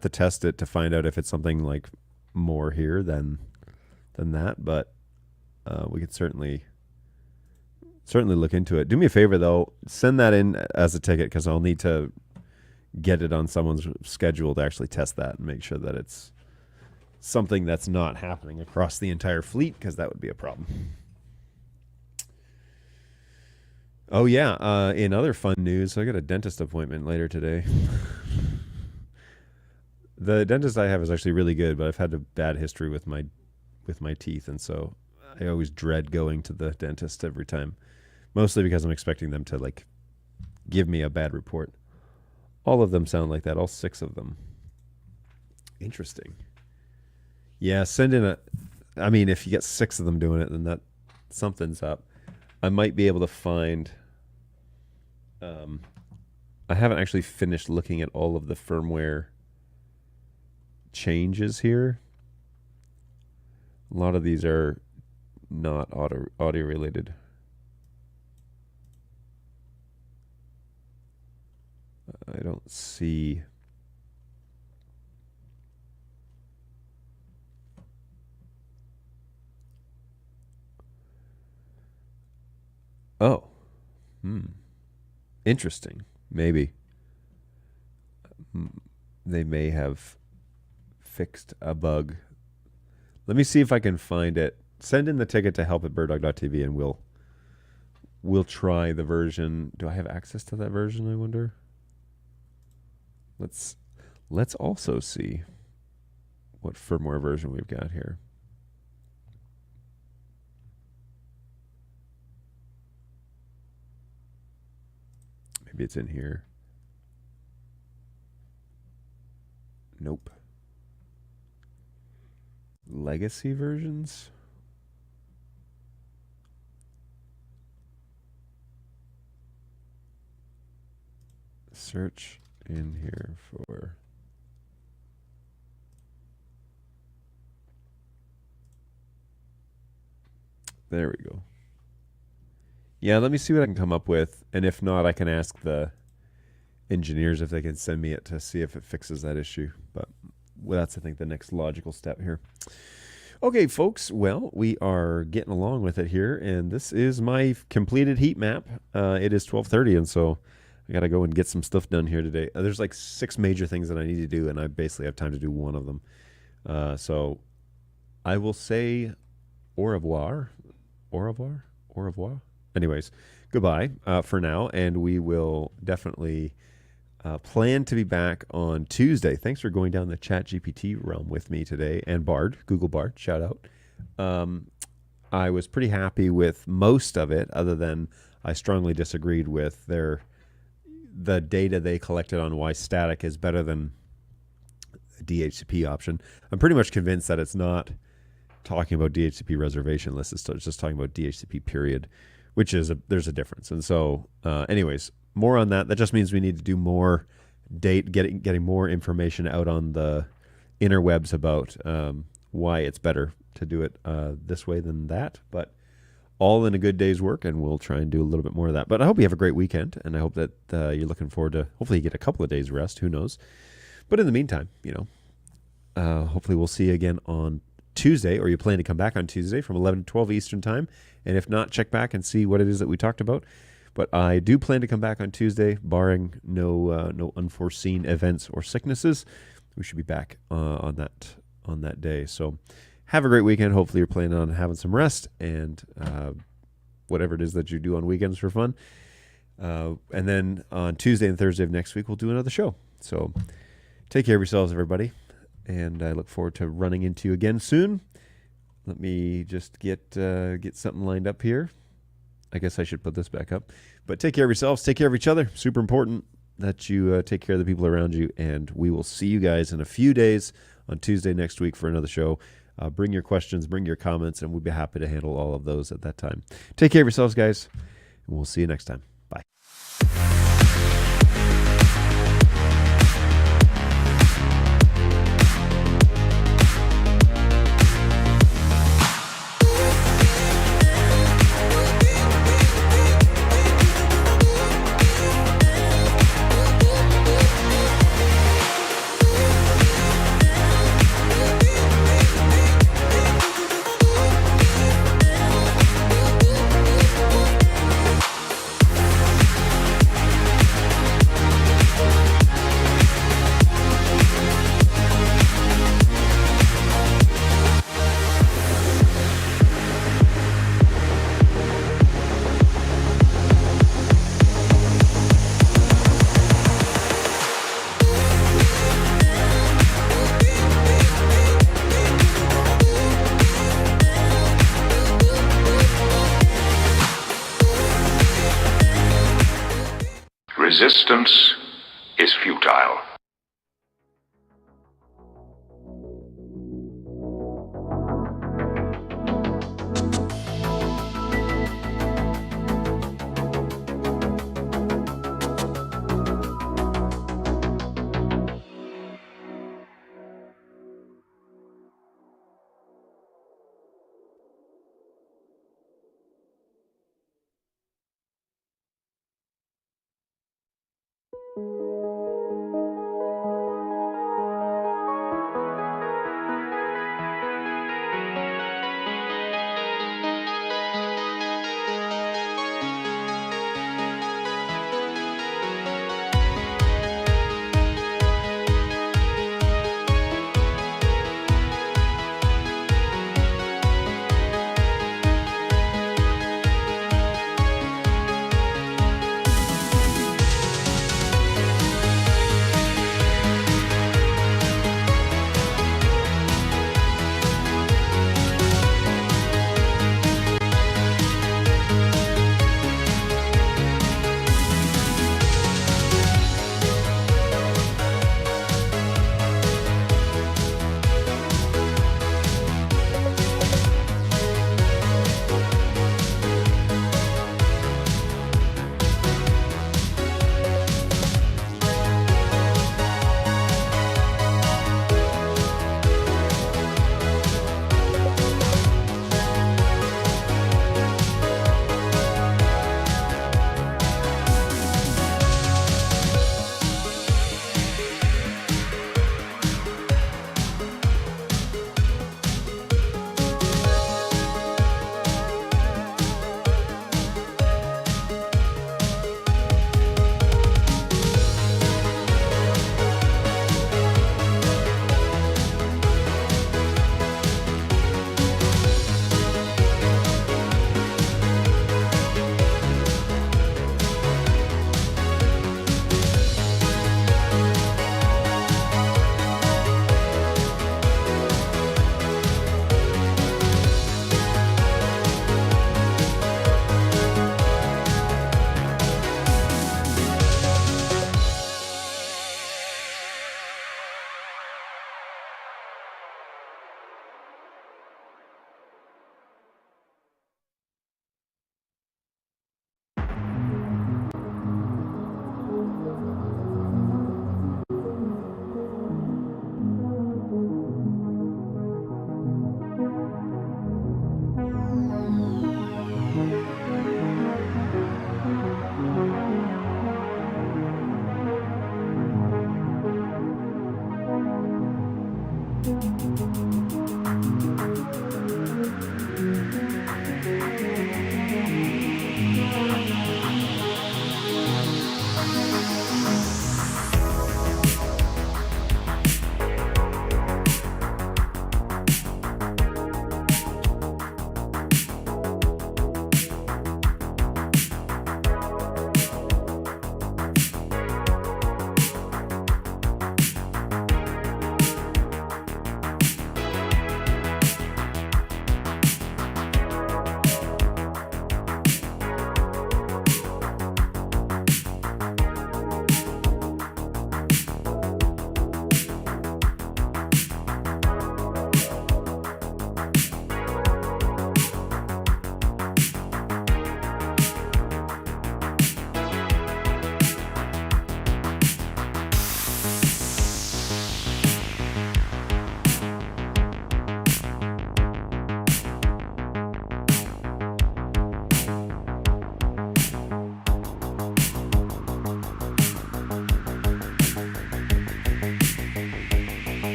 to test it to find out if it's something like more here than that, but we could certainly look into it. Do me a favor though, send that in as a ticket because I'll need to get it on someone's schedule to actually test that and make sure that it's something that's not happening across the entire fleet, because that would be a problem. Oh yeah, in other fun news, I got a dentist appointment later today. The dentist I have is actually really good, but I've had a bad history with my teeth, and so I always dread going to the dentist every time, mostly because I'm expecting them to like give me a bad report. All of them sound like that, all 6 of them. Interesting. Yeah, send in I mean, if you get 6 of them doing it, then that something's up. I might be able to find, I haven't actually finished looking at all of the firmware changes here. A lot of these are not audio related. I don't see. Oh. Interesting. Maybe. They may have fixed a bug. Let me see if I can find it. Send in the ticket to help@birddog.tv and we'll try the version. Do I have access to that version, I wonder? Let's also see what firmware version we've got here. Maybe it's in here. Nope. Legacy versions? Search in here for there we go. Yeah, let me see what I can come up with, and if not, I can ask the engineers if they can send me it to see if it fixes that issue. But that's, I think, the next logical step here. Okay, folks, well, we are getting along with it here, and this is my completed heat map. It is 12:30, and so I got to go and get some stuff done here today. There's like 6 major things that I need to do, and I basically have time to do 1 of them. So I will say au revoir. Au revoir? Au revoir? Anyways, goodbye for now, and we will definitely plan to be back on Tuesday. Thanks for going down the ChatGPT realm with me today, and Bard, Google Bard, shout out. I was pretty happy with most of it, other than I strongly disagreed with the data they collected on why static is better than the DHCP option. I'm pretty much convinced that it's not talking about DHCP reservation list. It's just talking about DHCP period, which is there's a difference. And so, anyways, more on that. That just means we need to do more getting more information out on the interwebs about why it's better to do it this way than that. But all in a good day's work, and we'll try and do a little bit more of that. But I hope you have a great weekend, and I hope that you're looking forward to, hopefully you get a couple of days rest, who knows. But in the meantime, hopefully we'll see you again on Tuesday, or you plan to come back on Tuesday from 11 to 12 Eastern time. And if not, check back and see what it is that we talked about. But I do plan to come back on Tuesday, barring no unforeseen events or sicknesses. We should be back on that day. So have a great weekend. Hopefully you're planning on having some rest and whatever it is that you do on weekends for fun. And then on Tuesday and Thursday of next week, we'll do another show. So take care of yourselves, everybody. And I look forward to running into you again soon. Let me just get something lined up here. I guess I should put this back up. But take care of yourselves. Take care of each other. Super important that you take care of the people around you. And we will see you guys in a few days on Tuesday next week for another show. Bring your questions, bring your comments, and we'll be happy to handle all of those at that time. Take care of yourselves, guys, and we'll see you next time. Bye. Resistance is futile.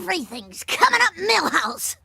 Everything's coming up Millhouse.